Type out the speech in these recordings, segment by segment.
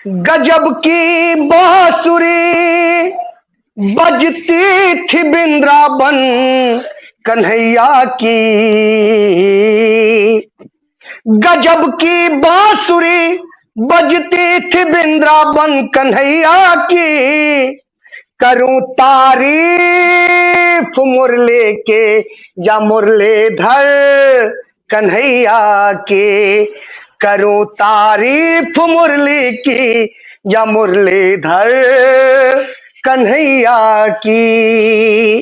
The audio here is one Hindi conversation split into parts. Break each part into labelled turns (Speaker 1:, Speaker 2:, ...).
Speaker 1: गजब की बांसुरी बजती थी वृंदावन कन्हैया की। गजब की बांसुरी बजती थी वृंदावन कन्हैया की। करूं तारीफ मुरली के या मुरलीधर कन्हैया की। करूं तारीफ मुरली की या मुरलीधर कन्हैया की।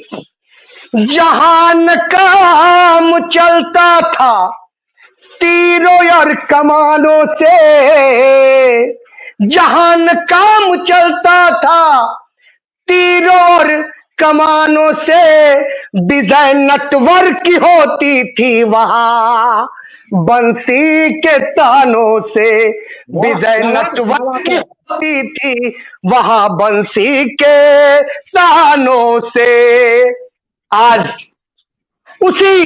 Speaker 1: जहान काम चलता था तीरों और कमानों से। जहान काम चलता था तीरों और कमानों से। विजय नटवर की होती थी वहां बंसी के तानों से। विजय नटवर की होती थी वहां बंसी के तानों से। आज उसी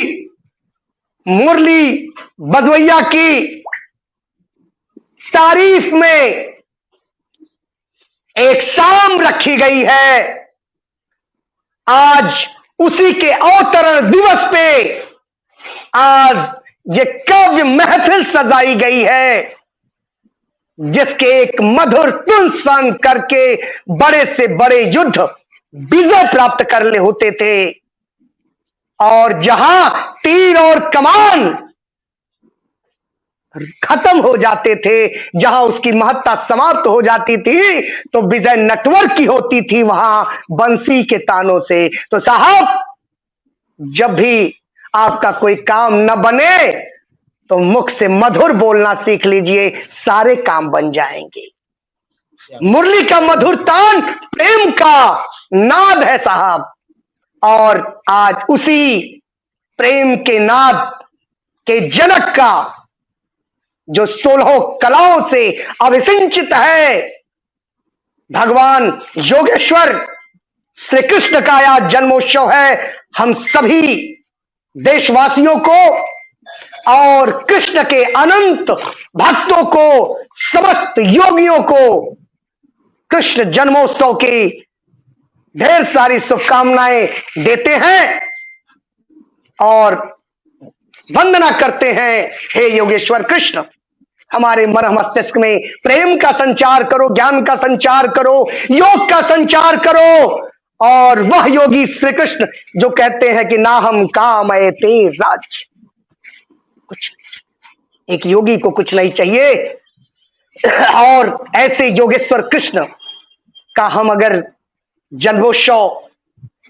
Speaker 1: मुरली बजवैया की तारीफ में एक शाम रखी गई है। आज उसी के अवतरण दिवस पे आज ये काव्य महफिल सजाई गई है, जिसके एक मधुर धुन संग करके बड़े से बड़े युद्ध विजय प्राप्त कर ले होते थे। और जहां तीर और कमान खत्म हो जाते थे, जहां उसकी महत्ता समाप्त हो जाती थी, तो विजय नटवर की होती थी वहां बंसी के तानों से। तो साहब, जब भी आपका कोई काम न बने तो मुख से मधुर बोलना सीख लीजिए, सारे काम बन जाएंगे। मुरली का मधुर तान प्रेम का नाद है साहब। और आज उसी प्रेम के नाद के जनक का, जो 16 कलाओं से अभिसिंचित है, भगवान योगेश्वर श्री कृष्ण का आज जन्मोत्सव है। हम सभी देशवासियों को और कृष्ण के अनंत भक्तों को, समस्त योगियों को कृष्ण जन्मोत्सव की ढेर सारी शुभकामनाएं देते हैं और वंदना करते हैं। हे योगेश्वर कृष्ण, हमारे मन मस्तिष्क में प्रेम का संचार करो, ज्ञान का संचार करो, योग का संचार करो। और वह योगी श्री कृष्ण जो कहते हैं कि ना हम कामयते राज्य, कुछ एक योगी को कुछ नहीं चाहिए। और ऐसे योगेश्वर कृष्ण का हम अगर जन्मोत्सव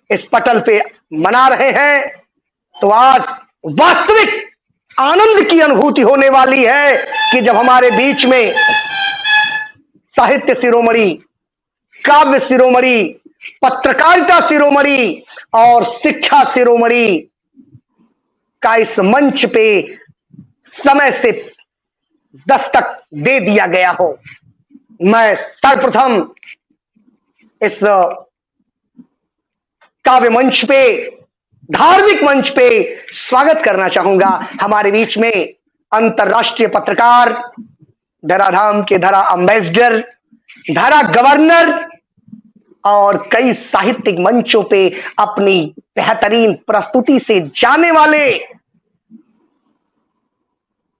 Speaker 1: इस पटल पे मना रहे हैं, तो आज वास्तविक आनंद की अनुभूति होने वाली है कि जब हमारे बीच में साहित्य शिरोमणि, काव्य शिरोमणि, पत्रकारिता शिरोमणि और शिक्षा शिरोमणि का इस मंच पे समय से दस्तक दे दिया गया हो। मैं सर्वप्रथम इस काव्य मंच पे, धार्मिक मंच पे स्वागत करना चाहूंगा हमारे बीच में अंतर्राष्ट्रीय पत्रकार, धराधाम के धरा अम्बेसडर, धरा गवर्नर और कई साहित्यिक मंचों पे अपनी बेहतरीन प्रस्तुति से जाने वाले,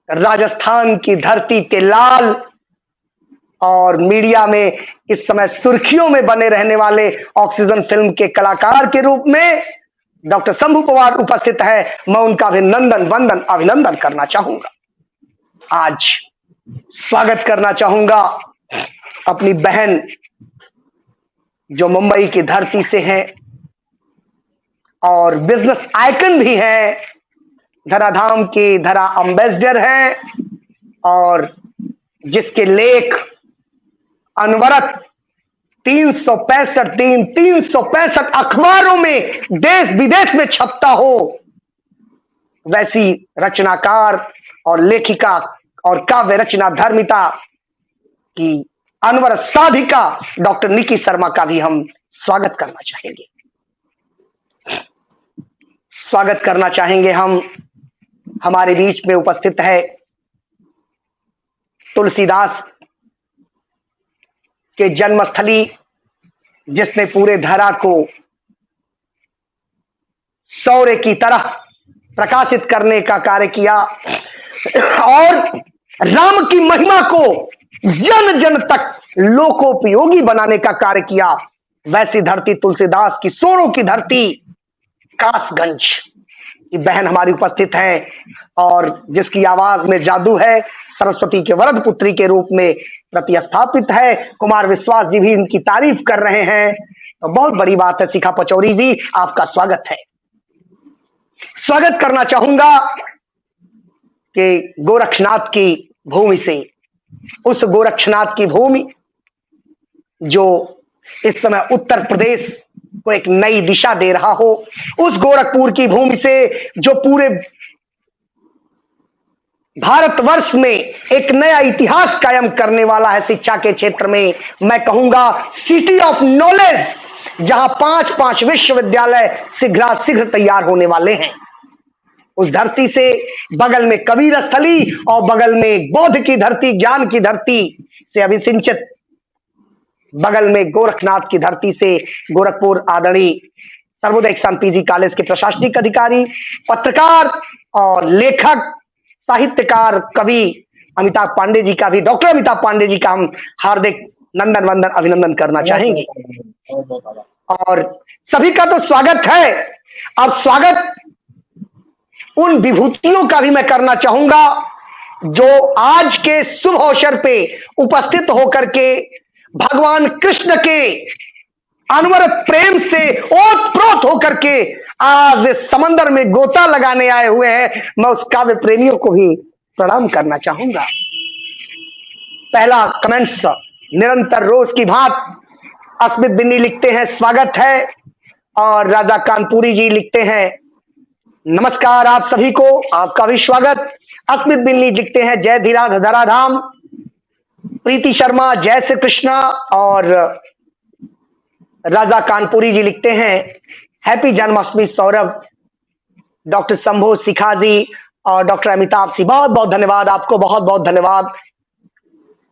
Speaker 1: राजस्थान की धरती के लाल और मीडिया में इस समय सुर्खियों में बने रहने वाले ऑक्सीजन फिल्म के कलाकार के रूप में डॉक्टर शंभू पवार उपस्थित है। मैं उनका अभिनंदन, वंदन, अभिनंदन करना चाहूंगा। आज स्वागत करना चाहूंगा अपनी बहन जो मुंबई की धरती से हैं और बिजनेस आइकन भी है, धराधाम की धरा अम्बेसडर है और जिसके लेख अनवरत 365 अखबारों में देश विदेश में छपता हो, वैसी रचनाकार और लेखिका और काव्य रचना धर्मिता की अनवरत साधिका डॉक्टर निकी शर्मा का भी हम स्वागत करना चाहेंगे। स्वागत करना चाहेंगे हम, हमारे बीच में उपस्थित है तुलसीदास के जन्मस्थली, जिसने पूरे धरा को सौर्य की तरह प्रकाशित करने का कार्य किया और राम की महिमा को जन जन तक लोकोपयोगी बनाने का कार्य किया, वैसी धरती तुलसीदास की सोरों की धरती कासगंज की बहन हमारी उपस्थित है और जिसकी आवाज में जादू है, सरस्वती के वरद पुत्री के रूप में प्रतिस्थापित है। कुमार विश्वास जी भी इनकी तारीफ कर रहे हैं, तो बहुत बड़ी बात है। शिखा पचौरी जी, आपका स्वागत है। स्वागत करना चाहूंगा कि गोरक्षनाथ की भूमि से, उस गोरक्षनाथ की भूमि जो इस समय उत्तर प्रदेश को एक नई दिशा दे रहा हो, उस गोरखपुर की भूमि से जो पूरे भारतवर्ष में एक नया इतिहास कायम करने वाला है शिक्षा के क्षेत्र में। मैं कहूंगा सिटी ऑफ नॉलेज, जहां 5-5 विश्वविद्यालय शीघ्राशीघ्र तैयार होने वाले हैं। उस धरती से बगल में कबीर स्थली और बगल में बौद्ध की धरती, ज्ञान की धरती से अभिसिंचित बगल में गोरखनाथ की धरती से गोरखपुर आदरणीय सर्वोदय किसान पीजी कॉलेज के प्रशासनिक अधिकारी, पत्रकार और लेखक, साहित्यकार, कवि अमिताभ पांडे जी का भी, डॉक्टर अमिताभ पांडे जी का हम हार्दिक नंदन वंदन अभिनंदन करना चाहेंगे और सभी का तो स्वागत है। अब स्वागत उन विभूतियों का भी मैं करना चाहूंगा जो आज के शुभ अवसर पे उपस्थित होकर के भगवान कृष्ण के अनवरत प्रेम से ओतप्रोत होकर के आज समंदर में गोता लगाने आए हुए हैं। मैं उस काव्य प्रेमियों को भी प्रणाम करना चाहूंगा। पहला कमेंट्स निरंतर रोज की भांति अस्मित बिन्नी लिखते हैं स्वागत है, और राजा कानपुरी जी लिखते हैं नमस्कार आप सभी को, आपका भी स्वागत। अस्मित बिन्नी लिखते हैं जय धीरा धराधाम। प्रीति शर्मा जय श्री कृष्णा, और राजा कानपुरी जी लिखते हैं हैप्पी जन्माष्टमी सौरभ। डॉक्टर शंभू शिखा जी और डॉक्टर अमिताभ सिंह, बहुत बहुत धन्यवाद आपको, बहुत बहुत धन्यवाद।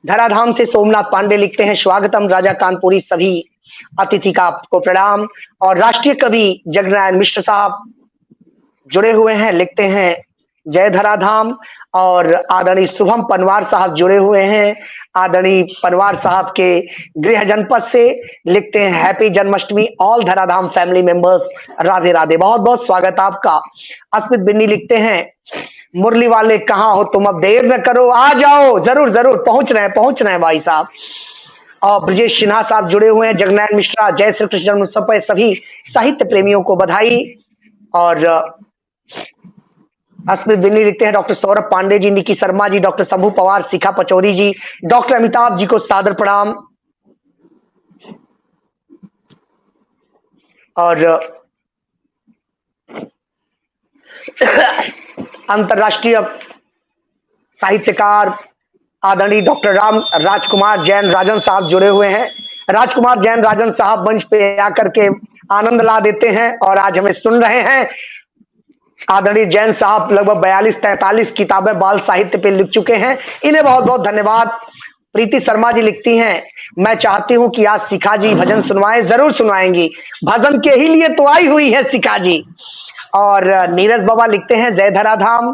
Speaker 1: धराधाम से सोमनाथ पांडे लिखते हैं स्वागतम राजा कानपुरी, सभी अतिथि का आपको प्रणाम। और राष्ट्रीय कवि जगनारायण मिश्र साहब जुड़े हुए हैं, लिखते हैं जय धराधाम। और आदरणीय शुभम पनवार साहब जुड़े हुए हैं, आदरणीय पनवार साहब के गृह जनपद से, लिखते हैं happy Janmashtami all Dharadham family members, Radhe Radhe, बहुत बहुत स्वागत आपका। अस्मित बिन्नी लिखते हैं मुरली वाले कहाँ हो तुम, अब देर न करो, आ जाओ, जरूर जरूर पहुंच रहे हैं भाई साहब। और ब्रजेश सिन्हा साहब जुड़े हुए हैं, जगनारायण मिश्रा जय श्री कृष्ण जन्मोत्सव पर सभी साहित्य प्रेमियों को बधाई। और अस्मित बिन्नी लिखते हैं डॉक्टर सौरभ पांडे जी, निकी शर्मा जी, डॉक्टर शंभू पवार, शिखा पचौरी जी, डॉक्टर अमिताभ जी को सादर प्रणाम। और अंतरराष्ट्रीय साहित्यकार आदरणीय डॉक्टर राजकुमार जैन राजन साहब जुड़े हुए हैं। राजकुमार जैन राजन साहब मंच पे आकर के आनंद ला देते हैं और आज हमें सुन रहे हैं। आदरणीय जैन साहब लगभग 42-43 किताबें बाल साहित्य पे लिख चुके हैं, इन्हें बहुत बहुत धन्यवाद। प्रीति शर्मा जी लिखती हैं मैं चाहती हूं कि आज शिखा जी भजन सुनवाएं, जरूर सुनवाएंगी, भजन के ही लिए तो आई हुई है शिखा जी। और नीरज बाबा लिखते हैं जय धराधाम।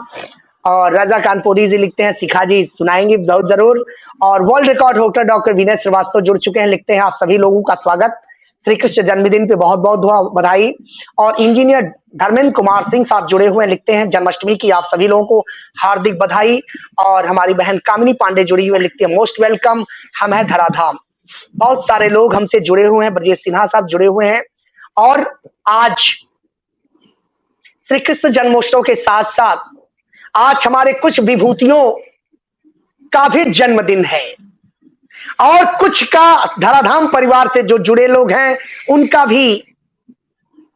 Speaker 1: और राजा कानपुरी जी लिखते हैं शिखा जी सुनाएंगे बहुत जरूर। और वर्ल्ड रिकॉर्ड होल्डर डॉक्टर विनय श्रीवास्तव जुड़ चुके हैं, लिखते हैं आप सभी लोगों का स्वागत, श्री कृष्ण जन्मदिन पे बहुत बहुत बधाई। और इंजीनियर धर्मेंद्र कुमार सिंह साहब जुड़े हुए हैं, लिखते हैं जन्माष्टमी की आप सभी लोगों को हार्दिक बधाई। और हमारी बहन कामिनी पांडे जुड़ी हुई लिखती है मोस्ट वेलकम, हम है धराधाम। बहुत सारे लोग हमसे जुड़े हुए हैं, ब्रजेश सिन्हा साहब जुड़े हुए हैं। और आज श्री कृष्ण जन्मोत्सव के साथ साथ आज हमारे कुछ विभूतियों का भी जन्मदिन है और कुछ का धराधाम परिवार से जो जुड़े लोग हैं उनका भी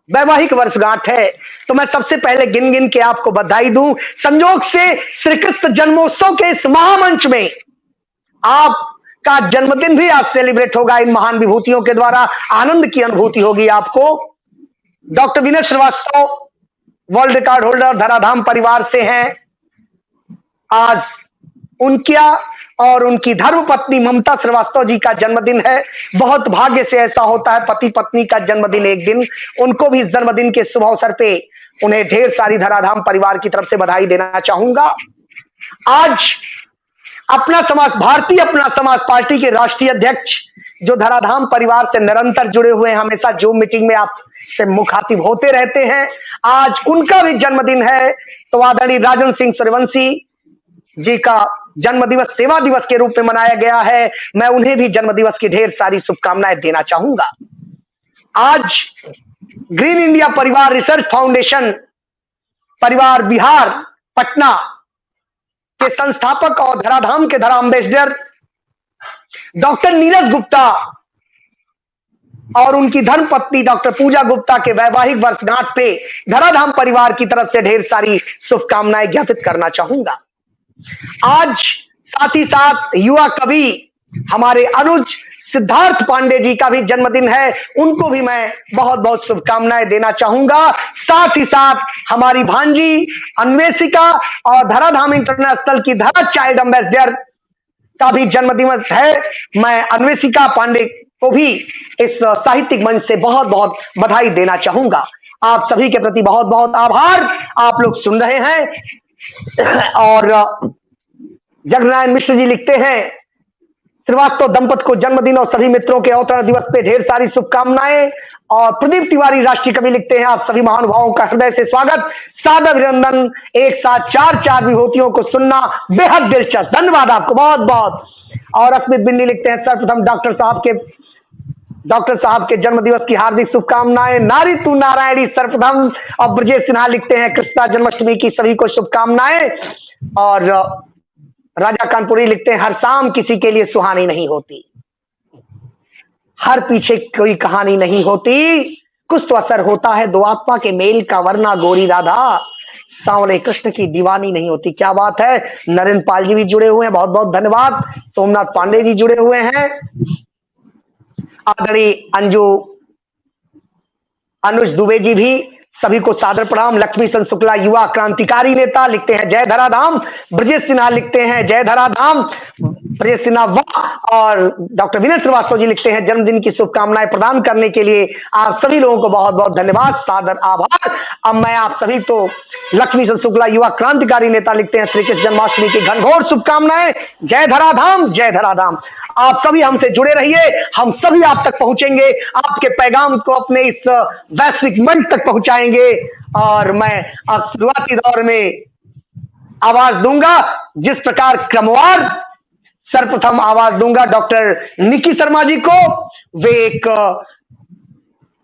Speaker 1: वैवाहिक वर्षगांठ है। तो मैं सबसे पहले गिन गिन के आपको बधाई दूं। संयोग से श्री कृष्ण जन्मोत्सव के इस महामंच में आपका जन्मदिन भी आज सेलिब्रेट होगा इन महान विभूतियों के द्वारा, आनंद की अनुभूति होगी आपको। डॉक्टर विनय श्रीवास्तव वर्ल्ड रिकॉर्ड होल्डर धराधाम परिवार से हैं, आज उनका और उनकी धर्मपत्नी ममता श्रीवास्तव जी का जन्मदिन है। बहुत भाग्य से ऐसा होता है पति पत्नी का जन्मदिन एक दिन। उनको भी इस जन्मदिन के शुभ अवसर पे उन्हें ढेर सारी धराधाम परिवार की तरफ से बधाई देना चाहूंगा। आज अपना समाज भारतीय अपना समाज पार्टी के राष्ट्रीय अध्यक्ष जो धराधाम परिवार से निरंतर जुड़े हुए हैं, हमेशा जूम मीटिंग में आपसे मुखातिब होते रहते हैं, आज उनका भी जन्मदिन है। तो आदरणीय राजन सिंह सूर्यवंशी जी का जन्म दिवस सेवा दिवस के रूप में मनाया गया है। मैं उन्हें भी जन्म दिवस की ढेर सारी शुभकामनाएं देना चाहूंगा। आज ग्रीन इंडिया परिवार रिसर्च फाउंडेशन परिवार बिहार पटना के संस्थापक और धराधाम के धरा एम्बेसडर डॉक्टर नीरज गुप्ता और उनकी धर्मपत्नी डॉक्टर पूजा गुप्ता के वैवाहिक वर्षगांठ पे धराधाम परिवार की तरफ से ढेर सारी शुभकामनाएं ज्ञापित करना चाहूंगा। आज साथ ही साथ युवा कवि हमारे अनुज सिद्धार्थ पांडे जी का भी जन्मदिन है, उनको भी मैं बहुत बहुत शुभकामनाएं देना चाहूंगा। साथ ही साथ हमारी भांजी अन्वेषिका और धराधाम इंटरनेशनल की धरा चाइल्ड एम्बेसडर का भी जन्मदिवस है। मैं अन्वेषिका पांडे को भी इस साहित्यिक मंच से बहुत बहुत बधाई देना चाहूंगा। आप सभी के प्रति बहुत बहुत आभार। आप लोग सुन रहे हैं। और जगनारायण मिश्र जी लिखते हैं, श्रीवास्तव दंपत को जन्मदिन और सभी मित्रों के अवतरण दिवस पे ढेर सारी शुभकामनाएं। और प्रदीप तिवारी राष्ट्रीय कवि लिखते हैं, आप सभी महानुभावों का हृदय से स्वागत, सादर अभिनंदन, एक साथ चार चार विभूतियों को सुनना बेहद दिलचस्प, धन्यवाद आपको बहुत बहुत। और अस्मित बिन्नी लिखते हैं, सर्वप्रथम डॉक्टर साहब के जन्म दिवस की हार्दिक शुभकामनाएं, नारी तू नारायणी सर्वप्रथम। और ब्रजेश सिन्हा लिखते हैं, कृष्णा जन्माष्टमी की सभी को शुभकामनाएं। और राजा कानपुरी लिखते हैं, हर शाम किसी के लिए सुहानी नहीं होती, हर पीछे कोई कहानी नहीं होती, कुछ तो असर होता है दो आत्मा के मेल का, वरना गोरी राधा सांवले कृष्ण की दीवानी नहीं होती। क्या बात है। नरेंद्र पाल जी भी जुड़े हुए हैं, बहुत बहुत धन्यवाद। सोमनाथ पांडे जी जुड़े हुए हैं। आदरणीय अनुज दुबे जी भी, सभी को सादर प्रणाम। लक्ष्मी चंद शुक्ला युवा क्रांतिकारी नेता लिखते हैं, जय धराधाम। ब्रजेश सिन्हा लिखते हैं, जय धराधाम, ब्रजेश सिन्हा वाह। और डॉक्टर विनय श्रीवास्तव जी लिखते हैं, जन्मदिन की शुभकामनाएं प्रदान करने के लिए आप सभी लोगों को बहुत बहुत धन्यवाद, सादर आभार। अब मैं आप सभी को लक्ष्मी चंद शुक्ला युवा क्रांतिकारी नेता लिखते हैं, श्री कृष्ण जन्माष्टमी की घनघोर शुभकामनाएं, जय धराधाम, जय धराधाम। आप सभी हमसे जुड़े रहिए, हम सभी आप तक पहुंचेंगे, आपके पैगाम को अपने इस वैश्विक मंच तक पहुंचाएंगे। और मैं अब शुरुआती दौर में आवाज दूंगा, जिस प्रकार क्रमवार सर्वप्रथम आवाज दूंगा डॉक्टर निकी शर्मा जी को, वे एक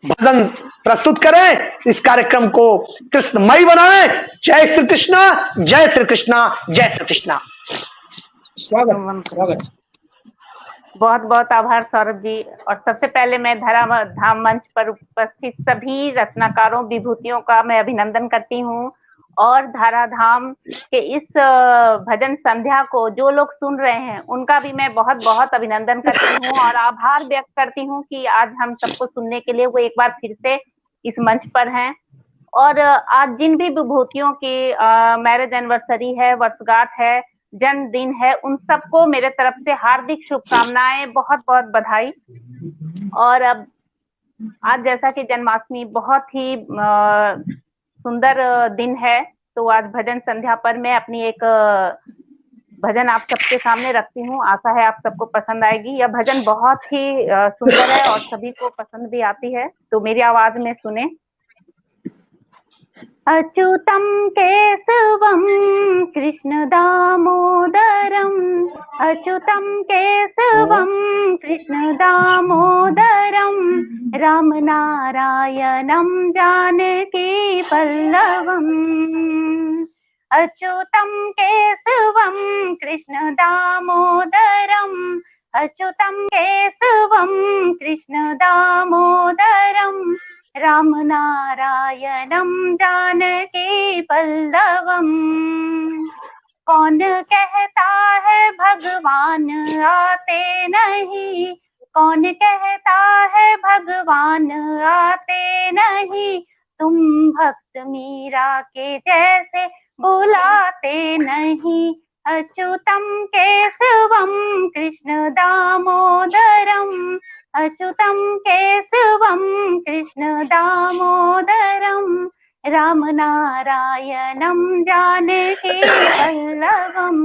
Speaker 1: भजन प्रस्तुत करें, इस कार्यक्रम को कृष्णमय बनाएं। जय श्री कृष्णा, जय श्री कृष्णा, जय श्री कृष्णा।
Speaker 2: स्वागत।
Speaker 3: बहुत बहुत आभार सौरभ जी। और सबसे पहले मैं धराधाम मंच पर उपस्थित सभी रचनाकारों विभूतियों का मैं अभिनंदन करती हूँ। और धराधाम के इस भजन संध्या को जो लोग सुन रहे हैं उनका भी मैं बहुत बहुत अभिनंदन करती हूँ और आभार व्यक्त करती हूँ कि आज हम सबको सुनने के लिए वो एक बार फिर से इस मंच पर हैं। और आज जिन भी विभूतियों की मैरिज एनिवर्सरी है, वर्षगांठ है, जन्मदिन है, उन सबको मेरे तरफ से हार्दिक शुभकामनाएं, बहुत बहुत बधाई। और अब आज जैसा कि जन्माष्टमी बहुत ही सुंदर दिन है, तो आज भजन संध्या पर मैं अपनी एक भजन आप सबके सामने रखती हूँ। आशा है आप सबको पसंद आएगी। यह भजन बहुत ही सुंदर है और सभी को पसंद भी आती है, तो मेरी आवाज में सुने। अच्युतं केशवं कृष्ण दामोदरम्, अच्युतं केशवं कृष्ण दामोदरम्, राम नारायणं जानकी पल्लवम्। अच्युतं केशवं कृष्ण दामोदरम्, अच्युतं केशवं कृष्ण दामोदरम्, राम नारायणं जानकी पल्लवम्। कौन कहता है भगवान आते नहीं, कौन कहता है भगवान आते नहीं, तुम भक्त मीरा के जैसे बुलाते नहीं। अच्युतं केशवं वल्लभम।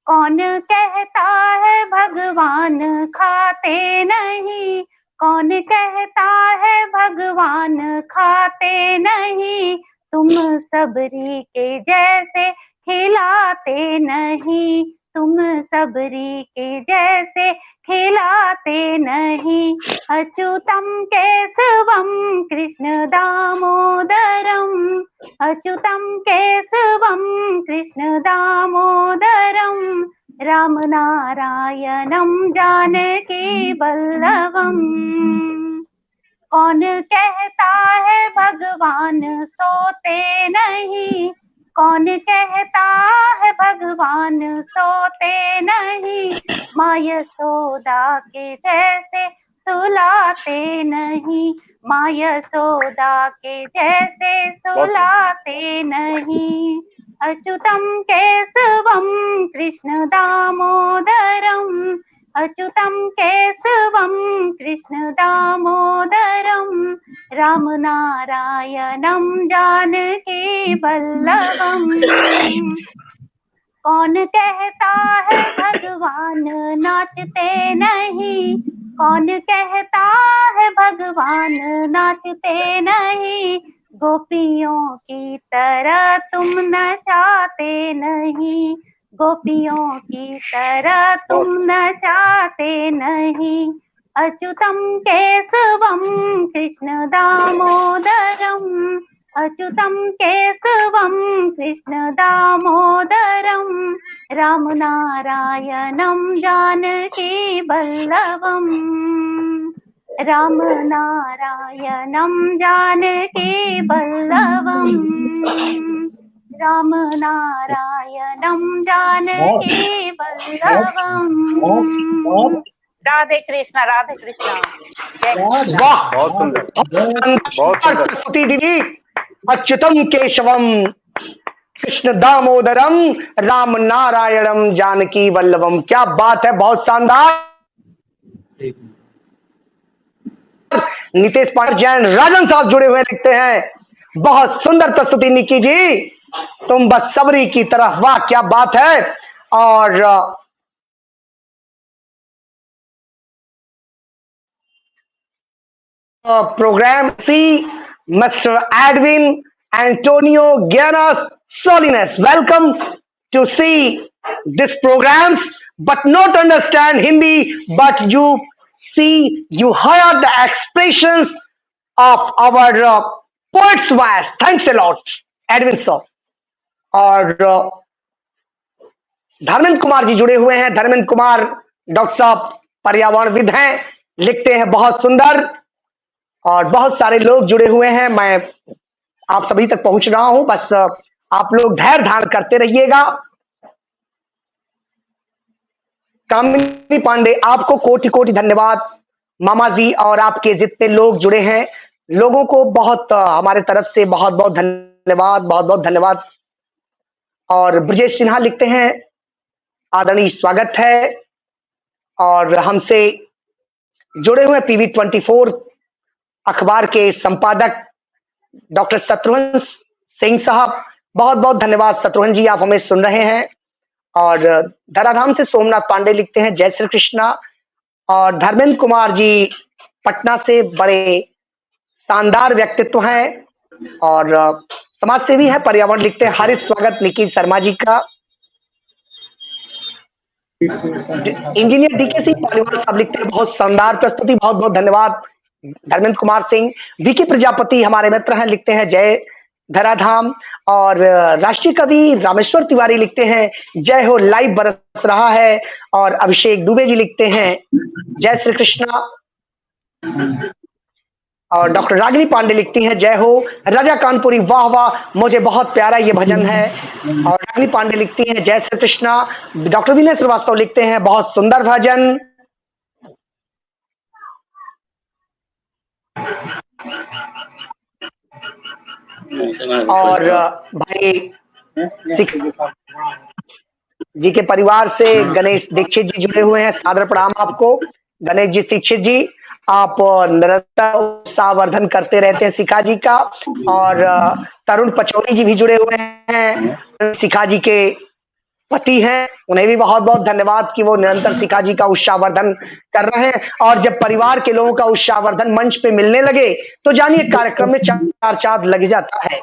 Speaker 3: कौन कहता है भगवान खाते नहीं, कौन कहता है भगवान खाते नहीं, तुम सबरी के जैसे खिलाते नहीं, तुम सबरी के जैसे खिलाते नहीं। अच्युतम केशवम कृष्ण दामोदरम, अच्युतम केशवम कृष्ण दामोदरम, राम नारायणम जानकी वल्लभम। कौन कहता है भगवान सोते नहीं, कौन कहता है भगवान सोते नहीं, माँ यशोदा के जैसे सुलाते नहीं, माँ यशोदा के जैसे सुलाते नहीं। अच्युतम केशवम कृष्ण दामोदरम, अच्युतम केशवम कृष्ण दामोदरम, राम नारायणम जानकी वल्लभम। कौन कहता है भगवान नाचते नहीं, कौन कहता है भगवान नाचते नहीं, गोपियों की तरह तुम नचाते नहीं, गोपियों की तरह तुम नचाते नहीं। अच्युतम केशवम कृष्ण दामोदरम, अच्युतम केशवम कृष्ण दामोदरम, राम नारायणम जानकी वल्लभम, राम नारायणम जानकी वल्लभम, राम नारायणम जानकी वल्लभम। राधे कृष्णा, राधे कृष्णा।
Speaker 1: वाह, बहुत सुंदर प्रस्तुति दीदी। अच्युतम केशवम कृष्ण दामोदरम राम नारायणम जानकी वल्लभम, क्या बात है, बहुत शानदार। नितेश पांडे जैन राजन साहब जुड़े हुए लिखते हैं, बहुत सुंदर प्रस्तुति निकी जी, तुम बस सबरी की तरह, वाह क्या बात है। और प्रोग्राम सी mister Edwin Antonio Giannas Solinas, welcome to see this programs but not understand Hindi, but you see, you hear the expressions of our poet's voice. Thanks a lot, Edwin sir. और धर्मेंद्र कुमार जी जुड़े हुए हैं, धर्मेंद्र कुमार डॉक्टर साहब पर्यावरणविद हैं, लिखते हैं बहुत सुंदर, और बहुत सारे लोग जुड़े हुए हैं, मैं आप सभी तक पहुंच रहा हूं, बस आप लोग धैर्य धारण करते रहिएगा। कामिनी पांडे, आपको कोटि कोटि धन्यवाद मामा जी, और आपके जितने लोग जुड़े हैं लोगों को बहुत हमारे तरफ से बहुत बहुत धन्यवाद, बहुत बहुत धन्यवाद। और ब्रजेश सिन्हा लिखते हैं आदरणीय स्वागत है, और हमसे जुड़े हुए पीवी 24 अखबार के संपादक डॉक्टर शत्रुघ्न सिंह साहब, बहुत बहुत धन्यवाद शत्रुघ्न जी, आप हमें सुन रहे हैं। और धराधाम से सोमनाथ पांडे लिखते हैं जय श्री कृष्णा, और धर्मेंद्र कुमार जी पटना से बड़े शानदार व्यक्तित्व हैं और समाज सेवी है, पर्यावरण लिखते हैं हार्दिक स्वागत निकी शर्मा जी का। इंजीनियर डीके सिंह पालीवाल साहब लिखते हैं बहुत शानदार प्रस्तुति, बहुत बहुत धन्यवाद धर्मेंद्र कुमार सिंह। विकी प्रजापति हमारे मित्र हैं, लिखते हैं जय धराधाम। और राष्ट्रीय कवि रामेश्वर तिवारी लिखते हैं जय हो, लाइव बरस रहा है। और अभिषेक दुबे जी लिखते हैं जय श्री कृष्णा। और डॉक्टर रागिनी पांडे लिखती हैं जय हो। राजा कानपुरी, वाह वाह, मुझे बहुत प्यारा ये भजन है। और रागिनी पांडे लिखती हैं जय श्री कृष्णा। डॉक्टर विनय श्रीवास्तव लिखते हैं बहुत सुंदर भजन। और भाई जी के परिवार से गणेश दीक्षित जी जुड़े हुए हैं, सादर प्रणाम आपको। गणेश जी दीक्षित जी, आप निरंतर उत्साहवर्धन करते रहते हैं शिखा जी का। और तरुण पचौरी जी भी जुड़े हुए हैं, शिखा जी के पति हैं, उन्हें भी बहुत बहुत धन्यवाद कि वो निरंतर शिखा जी का उत्साहवर्धन कर रहे हैं। और जब परिवार के लोगों का उत्साहवर्धन मंच पे मिलने लगे तो जानिए कार्यक्रम में चार चांद लग जाता है।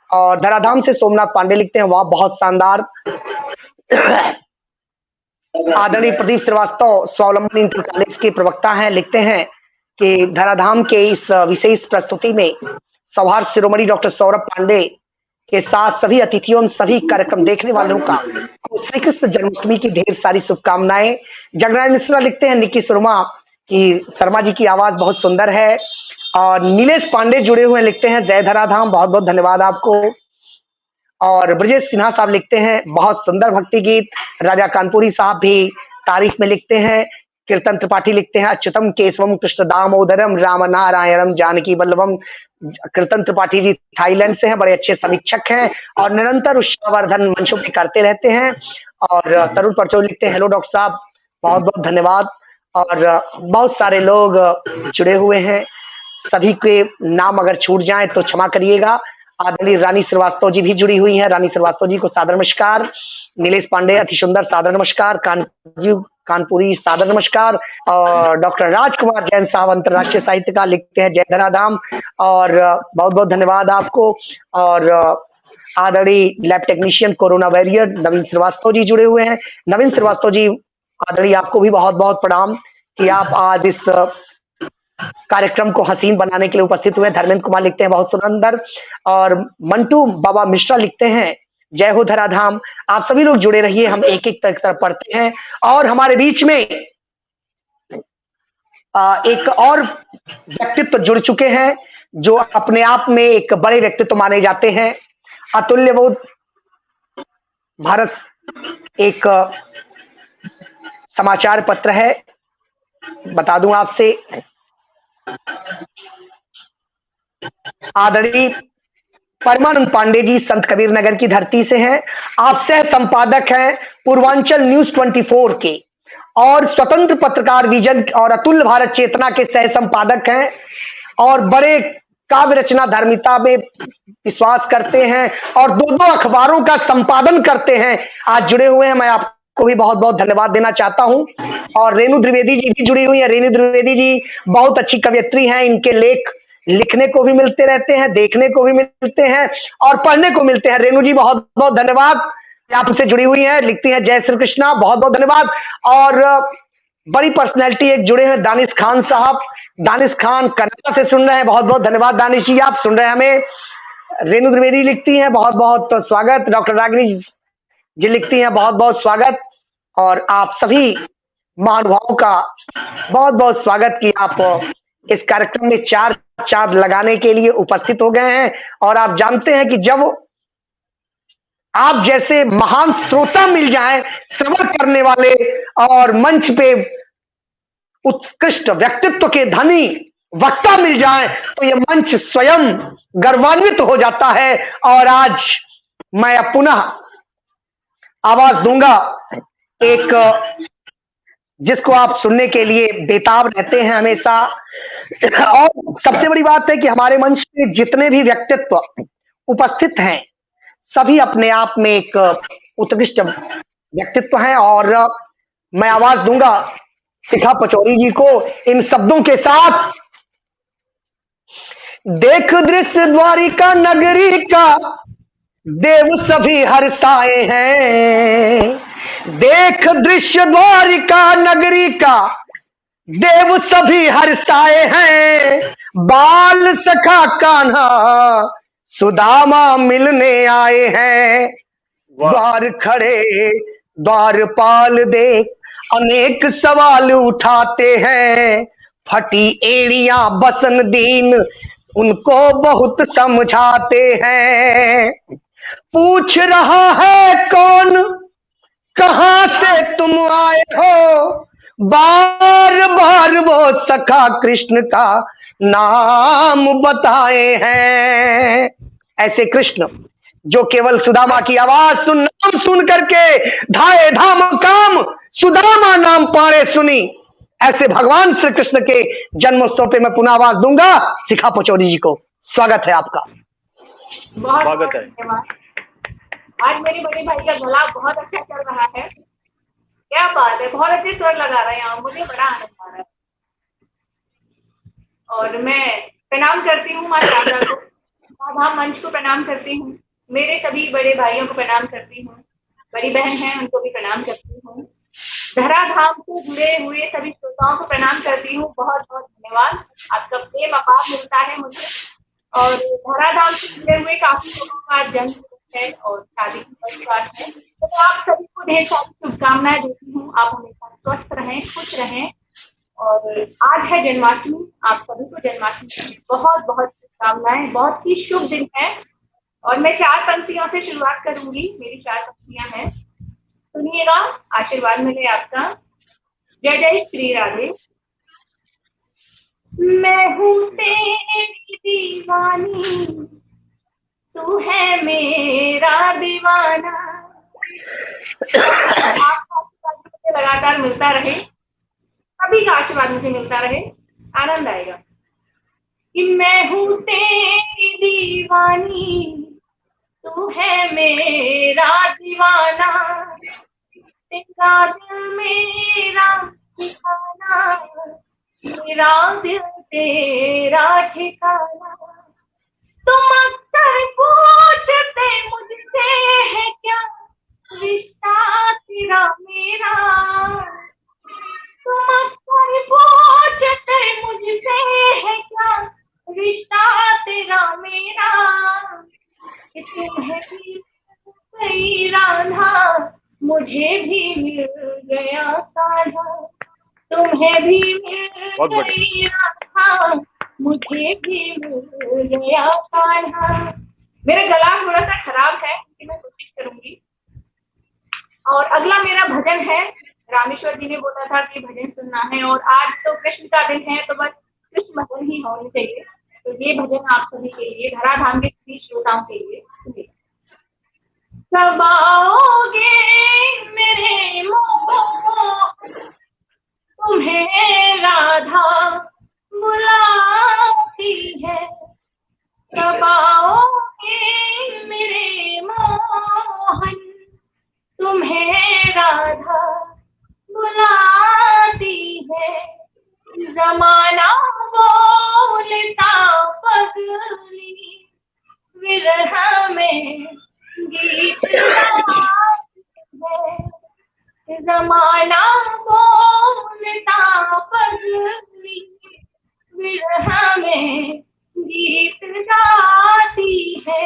Speaker 1: और धराधाम से सोमनाथ पांडे लिखते हैं, वहां बहुत शानदार। आदरणीय प्रदीप श्रीवास्तव स्वावलंबन इंटर कॉलेज के प्रवक्ता हैं, लिखते हैं कि धराधाम के इस विशेष प्रस्तुति में सौहार्द शिरोमणि डॉक्टर सौरभ पांडे के साथ सभी अतिथियों, सभी कार्यक्रम देखने वालों का श्री कृष्ण जन्माष्टमी की ढेर सारी शुभकामनाएं। जगनारायण मिश्रा लिखते हैं, निकी शर्मा जी की आवाज बहुत सुंदर है। और नीलेश पांडे जुड़े हुए लिखते हैं, जय धराधाम, बहुत बहुत धन्यवाद आपको। और ब्रजेश सिन्हा साहब लिखते हैं, बहुत सुंदर भक्ति गीत। राजा कानपुरी साहब भी तारीफ में लिखते हैं। कीर्तन त्रिपाठी लिखते हैं, अच्युतम केशवम कृष्ण दामोदरम राम नारायणम जानकी वल्लभम। कीर्तन त्रिपाठी जी थाईलैंड से हैं, बड़े अच्छे समीक्षक हैं और निरंतर उत्साहवर्धन मंचों पे करते रहते हैं। और तरुण पचौरी लिखते हैं, हेलो डॉक्टर साहब, बहुत बहुत धन्यवाद। और बहुत सारे लोग जुड़े हुए हैं, सभी के नाम अगर छूट जाए तो क्षमा करिएगा। आदरणीय रानी श्रीवास्तव जी भी जुड़ी हुई हैं, रानी श्रीवास्तव जी को सादर नमस्कार। नीलेश पांडे अति सुंदर सादर नमस्कार। कानपुरी सादर नमस्कार। और डॉक्टर राजकुमार जैन साहब अंतर्राष्ट्रीय साहित्य का लिखते हैं, जय धराधाम, और बहुत बहुत धन्यवाद आपको। और आदरणीय लैब टेक्नीशियन कोरोना वॉरियर नवीन श्रीवास्तव जी जुड़े हुए हैं। नवीन श्रीवास्तव जी, आदरणीय आपको भी बहुत बहुत प्रणाम कि आप आज इस कार्यक्रम को हसीन बनाने के लिए उपस्थित हुए। धर्मेंद्र कुमार लिखते हैं, बहुत सुंदर। और मंटू बाबा मिश्रा लिखते हैं, जय हो धराधाम। आप सभी लोग जुड़े रहिए, हम एक एक तरफ पढ़ते हैं। और हमारे बीच में एक और व्यक्तित्व जुड़ चुके हैं जो अपने आप में एक बड़े व्यक्तित्व माने जाते हैं। अतुल्य बोध भारत एक समाचार पत्र है, बता दूं आपसे। आदरणीय परमानंद पांडे जी संत कबीर नगर की धरती से हैं। आप सह संपादक हैं पूर्वांचल न्यूज 24 के और स्वतंत्र पत्रकार विजन और अतुल्य भारत चेतना के सह संपादक हैं और बड़े काव्य रचना धार्मिकता में विश्वास करते हैं और दो अखबारों का संपादन करते हैं। आज जुड़े हुए हैं, मैं आपको भी बहुत बहुत धन्यवाद देना चाहता हूं। और रेणु द्विवेदी जी भी जुड़ी हुई है। रेणु द्विवेदी जी बहुत अच्छी कवयित्री हैं, इनके लेख लिखने को भी मिलते रहते हैं, देखने को भी मिलते हैं और पढ़ने को मिलते हैं। रेणु जी बहुत बहुत धन्यवाद, आप उससे जुड़ी हुई हैं, लिखती हैं जय श्री कृष्णा, बहुत बहुत धन्यवाद। और बड़ी पर्सनैलिटी एक जुड़े हैं, दानिश खान साहब। दानिश खान कनाडा से सुन रहे हैं, बहुत बहुत धन्यवाद दानिश जी, आप सुन रहे हैं हमें। रेणु द्विवेदी लिखती हैं, बहुत बहुत स्वागत। डॉक्टर रागिनी जी लिखती हैं, बहुत बहुत स्वागत। और आप सभी महानुभावों का बहुत बहुत स्वागत कि आप इस कार्यक्रम में चार चांद लगाने के लिए उपस्थित हो गए हैं। और आप जानते हैं कि जब आप जैसे महान श्रोता मिल जाएं, श्रवण करने वाले और मंच पे उत्कृष्ट व्यक्तित्व के धनी वक्ता मिल जाएं, तो यह मंच स्वयं गर्वान्वित हो जाता है। और आज मैं पुनः आवाज दूंगा एक जिसको आप सुनने के लिए बेताब रहते हैं हमेशा। और सबसे बड़ी बात है कि हमारे मंच पे जितने भी व्यक्तित्व उपस्थित हैं, सभी अपने आप में एक उत्कृष्ट व्यक्तित्व हैं। और मैं आवाज दूंगा शिखा पचौरी जी को इन शब्दों के साथ। देख दृश्य द्वारिका नगरी का देव सभी हर्षाए हैं। देख दृश्य द्वारिका नगरी का देव सभी हर्षाए हैं। बाल सखा कान्हा सुदामा मिलने आए हैं। द्वार खड़े द्वारपाल देख अनेक सवाल उठाते हैं। फटी एड़ियां बसन दीन उनको बहुत समझाते हैं। पूछ रहा है कौन कहां से तुम आए हो। बार बार वो सखा कृष्ण का नाम बताए हैं। ऐसे कृष्ण जो केवल सुदामा की आवाज नाम सुन करके धाए धाम काम सुदामा नाम पाड़े सुनी, ऐसे भगवान श्री कृष्ण के जन्मोत्सव पे मैं पुनः आवाज दूंगा शिखा पचौरी जी को। स्वागत है आपका।
Speaker 3: बहुत
Speaker 2: स्वागत है।
Speaker 3: धन्यवाद। आज मेरे बड़े भाई का गला बहुत अच्छा चल रहा है। क्या बात है, बहुत अच्छे स्वर लगा रहे हैं आप, मुझे बड़ा आनंद आ रहा है। और मैं प्रणाम करती हूँ माँ शारदा को, राधा मंच को प्रणाम करती हूँ, मेरे सभी बड़े भाइयों को प्रणाम करती हूँ, बड़ी बहन है उनको भी प्रणाम करती हूँ, धराधाम से जुड़े हुए सभी श्रोताओं को प्रणाम करती हूँ। बहुत बहुत धन्यवाद, आपका प्रेम अपार मिलता है मुझे। और धराधाम से जुड़े हुए काफी लोगों का जन्मदिन है और शादी की वर्षगांठ है, तो मैं आप सभी को ढेर सारी शुभकामनाएं देती हूँ। आप हमेशा स्वस्थ रहें, खुश रहें। और आज है जन्माष्टमी, आप सभी को जन्माष्टमी की बहुत बहुत शुभकामनाएं। बहुत ही शुभ दिन है और मैं 4 पंक्तियों से शुरुआत करूंगी। मेरी 4 पंक्तियां हैं, सुनिएगा, आशीर्वाद मिले आपका। जय जय श्री राधे। मैं हूँ तेरी दीवानी, तू है मेरा दीवाना। आपका आशीर्वाद मुझे लगातार मिलता रहे, सभी का आशीर्वाद मुझे मिलता रहे, आनंद आएगा। कि मैं हूँ तेरी दीवानी, तू है मेरा दीवाना, तेरा दिल मेरा ठिकाना, मेरा दिल तेरा ठिकाना। तुम अक्सर पूछते मुझसे है क्या रिश्ता तेरा मेरा, तुम अक्सर पूछते मुझसे है क्या रिश्ता तेरा मेरा। कि तुम्हें भी गई राधा, मुझे भी मिल गया साधा, तुम्हें भी मिल गई राधा, मुझे भी मिल गया कान्हा। मेरा गला थोड़ा सा खराब है, लेकिन मैं कोशिश करूंगी। और अगला मेरा भजन है, रामेश्वर जी ने बोला था कि भजन सुनना है और आज तो कृष्ण का दिन है, तो बस कृष्ण भजन ही होने चाहिए। तो ये भजन आप सभी के लिए, धराधाम के सभी श्रोताओं के लिए सुनिए। कब आओगे मेरे मोह, तुम्हें राधा बुलाती है। कब आओगे मेरे मोहन, तुम्हें राधा बुलाती है। जमाना बोलता पगली, विरह में गीत गाती है। जमाना बोलता पगली, विरह में गीत गाती है।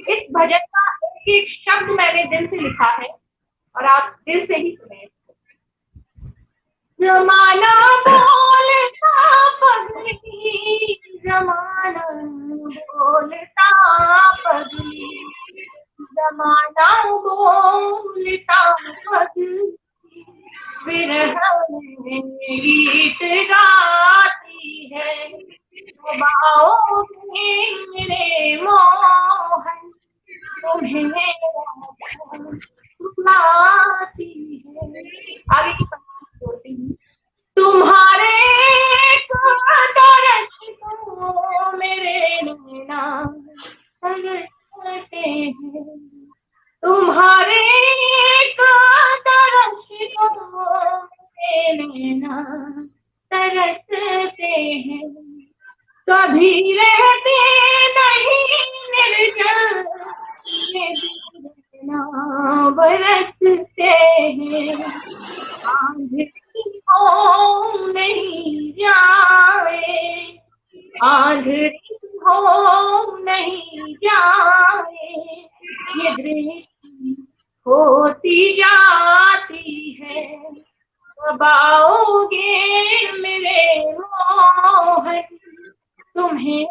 Speaker 3: इस भजन का एक एक शब्द मैंने दिल से लिखा है और आप दिल से ही सुने। जमाना बोलता पगली, जमाना बोलता पगली, जमाना बोलता पगली, विरह में गीत गाती है। कब आओगे मेरे मोहन, तुम्हें बुलाती है। आगे की पंक्ति बोलती हूँ। तुम्हारे दरस को मेरे नैना तरसते हैं, तुम्हारे दरस को मेरे नैना तरसते हैं। कभी रहते नहीं निर्जल, बरसते हैं। आंधी हो नहीं जाए, आंधी हो नहीं जाए, ये दृष्टि होती जाती है। कब आओगे मेरे मोहन, तुम्हें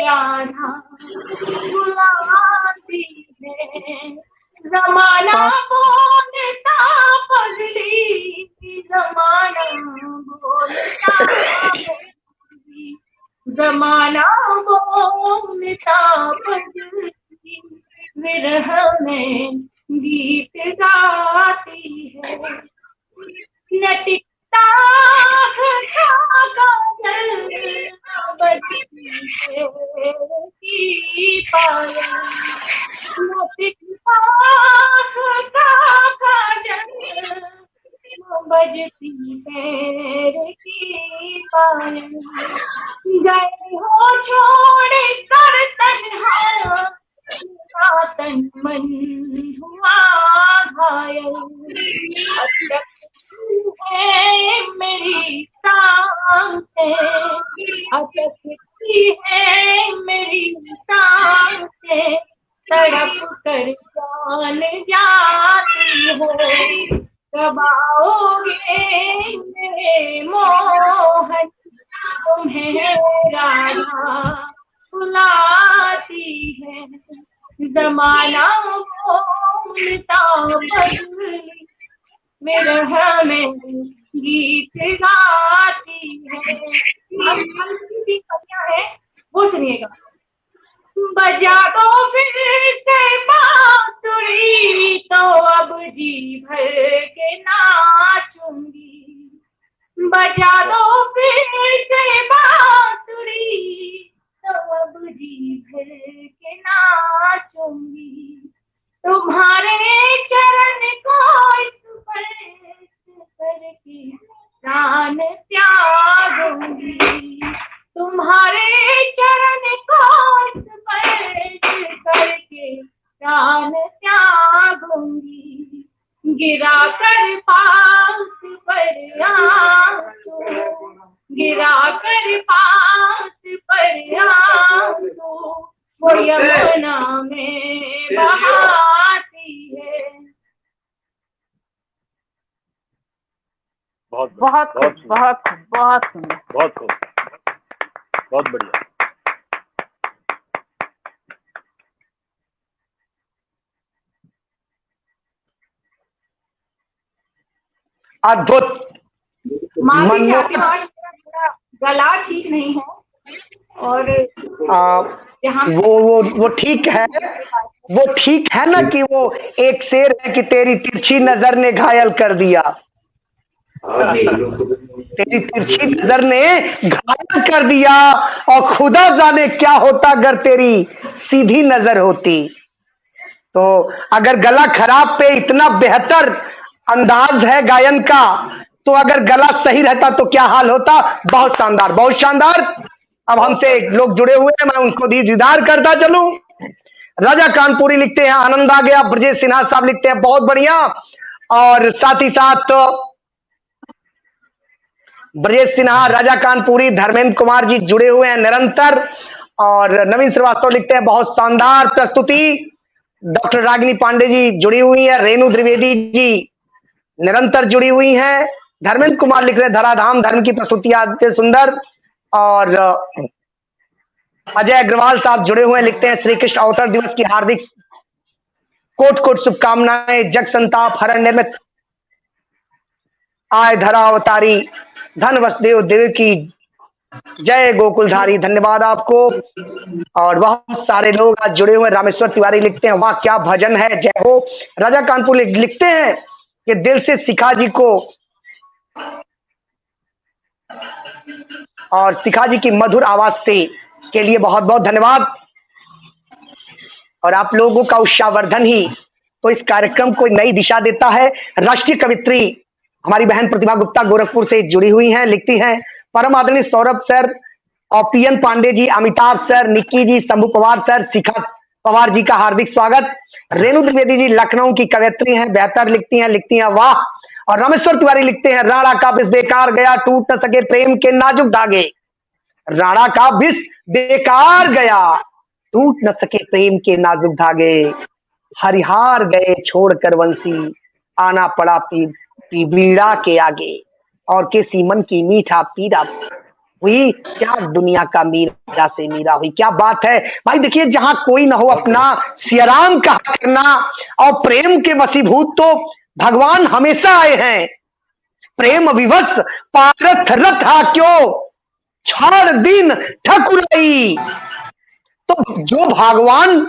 Speaker 3: राधा बुलाती है। जमाना बोलता पगली, जमाना बोलता पगली, जमाना बोलता पगली, विरह में गीत गाती है। नटिकता काजल बजती है की पायल,
Speaker 2: बजती पैर की पायल, गए हो छोड़ कर तन्हा, तन मन हुआ घायल, अटकती है मेरी सांसें, अटकती है मेरी सांसें, तड़प कर जान जाती है, कब आओगे मेरे मोहन, तुम्हें राधा बुलाती है, जमाना बोलता बदली, विरह में गीत गाती है। अब की कविता है वो सुनिएगा। बजा दो फिर से बांसुरी, तो अब जी भर के नाचूंगी, बजा दो फिर से बांसुरी, तो अब जी भर के नाचूंगी, तुम्हारे चरण को स्पर्श करके प्राण त्यागूंगी, तुम्हारे चरण को स्पर्श करके प्राण त्यागूंगी, गिरा कर पास पर आंसू, गिरा कर पास पर आंसू, वो यमुना में बहाती है।
Speaker 3: बहुत बहुत बहुत बहुत सुंदर,
Speaker 4: बहुत खूब, बहुत बढ़िया।
Speaker 1: अद्भुत, मनमोहक।
Speaker 2: गला ठीक नहीं है और
Speaker 1: वो ठीक है, वो ठीक है ना कि वो एक शेर है कि तेरी तिरछी नजर ने घायल कर दिया, तेरी तिरछी नजर ने घायल कर दिया, और खुदा जाने क्या होता अगर तेरी सीधी नजर होती। तो अगर गला खराब पे इतना बेहतर अंदाज है गायन का, तो अगर गला सही रहता तो क्या हाल होता। बहुत शानदार, बहुत शानदार। अब हमसे लोग जुड़े हुए हैं, मैं उनको दीदार करता चलूं। राजा कानपुरी लिखते हैं आनंद आ गया, ब्रजेश सिन्हा साहब लिखते हैं बहुत बढ़िया, और साथ ही साथ ब्रजेश सिन्हा, राजा कानपुरी, धर्मेंद्र कुमार जी जुड़े हुए हैं निरंतर, और नवीन श्रीवास्तव लिखते हैं बहुत शानदार प्रस्तुति। डॉक्टर रागिनी पांडे जी जुड़ी हुई है, रेणु त्रिवेदी जी निरंतर जुड़ी हुई हैं, धर्मेंद्र कुमार लिख रहे हैं धराधाम धर्म की प्रस्तुतियां अति सुंदर, और अजय अग्रवाल साहब जुड़े हुए हैं, लिखते हैं श्री कृष्ण अवसर दिवस की हार्दिक कोट कोट शुभकामनाएं, जग संताप हरण निर्मित आय धरा अवतारी, धन वसुदेव देव की जय गोकुलधारी। धन्यवाद आपको। और बहुत सारे लोग आज जुड़े हुए। रामेश्वर तिवारी लिखते हैं वाह क्या भजन है, जय हो। राजा कानपुर लिखते हैं कि दिल से शिखा जी को और शिखा जी की मधुर आवाज से के लिए बहुत बहुत धन्यवाद। और आप लोगों का उत्साहवर्धन ही तो इस कार्यक्रम को नई दिशा देता है। राष्ट्रीय कवित्री हमारी बहन प्रतिभा गुप्ता गोरखपुर से जुड़ी हुई हैं, लिखती हैं परम आदरणीय सौरभ सर और पीएन पांडे जी, अमिताभ सर, निक्की जी, शंभू पवार सर, शिखा पवार जी का हार्दिक स्वागत। रेणु त्रिवेदी जी लखनऊ की कवयित्री हैं, बेहतर लिखती हैं वाह। और रामेश्वर तिवारी लिखते हैं राणा का विष बेकार गया, टूट न सके प्रेम के नाजुक धागे। राणा का विष बेकार गया, टूट न सके प्रेम के नाजुक धागे। हरिहार गए छोड़कर वंशी, आना पड़ा बीड़ा के आगे। और किसी मन की मीठा पीरा हुई, क्या दुनिया का मीरा से मीरा हुई। क्या बात है भाई। देखिए जहां कोई ना हो अपना सियाराम का करना, और प्रेम के वशीभूत तो भगवान हमेशा आए हैं। प्रेम विवश पारथ रथ क्यों, छाड़ दिन ठकुराई। तो जो भगवान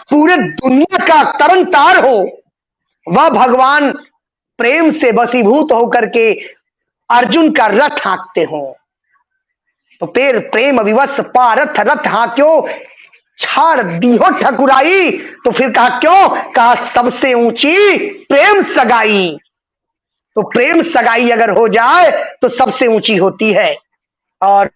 Speaker 1: पूरे दुनिया का तरन तार हो, वह भगवान प्रेम से वशीभूत होकर के अर्जुन का रथ हाँकते हो। तो फिर प्रेम विवश पारथ रथ हाँक्यो, छाड़ दीहो ठकुराई। तो फिर कहा क्यों, कहा सबसे ऊंची प्रेम सगाई। तो प्रेम सगाई अगर हो जाए तो सबसे ऊंची होती है। और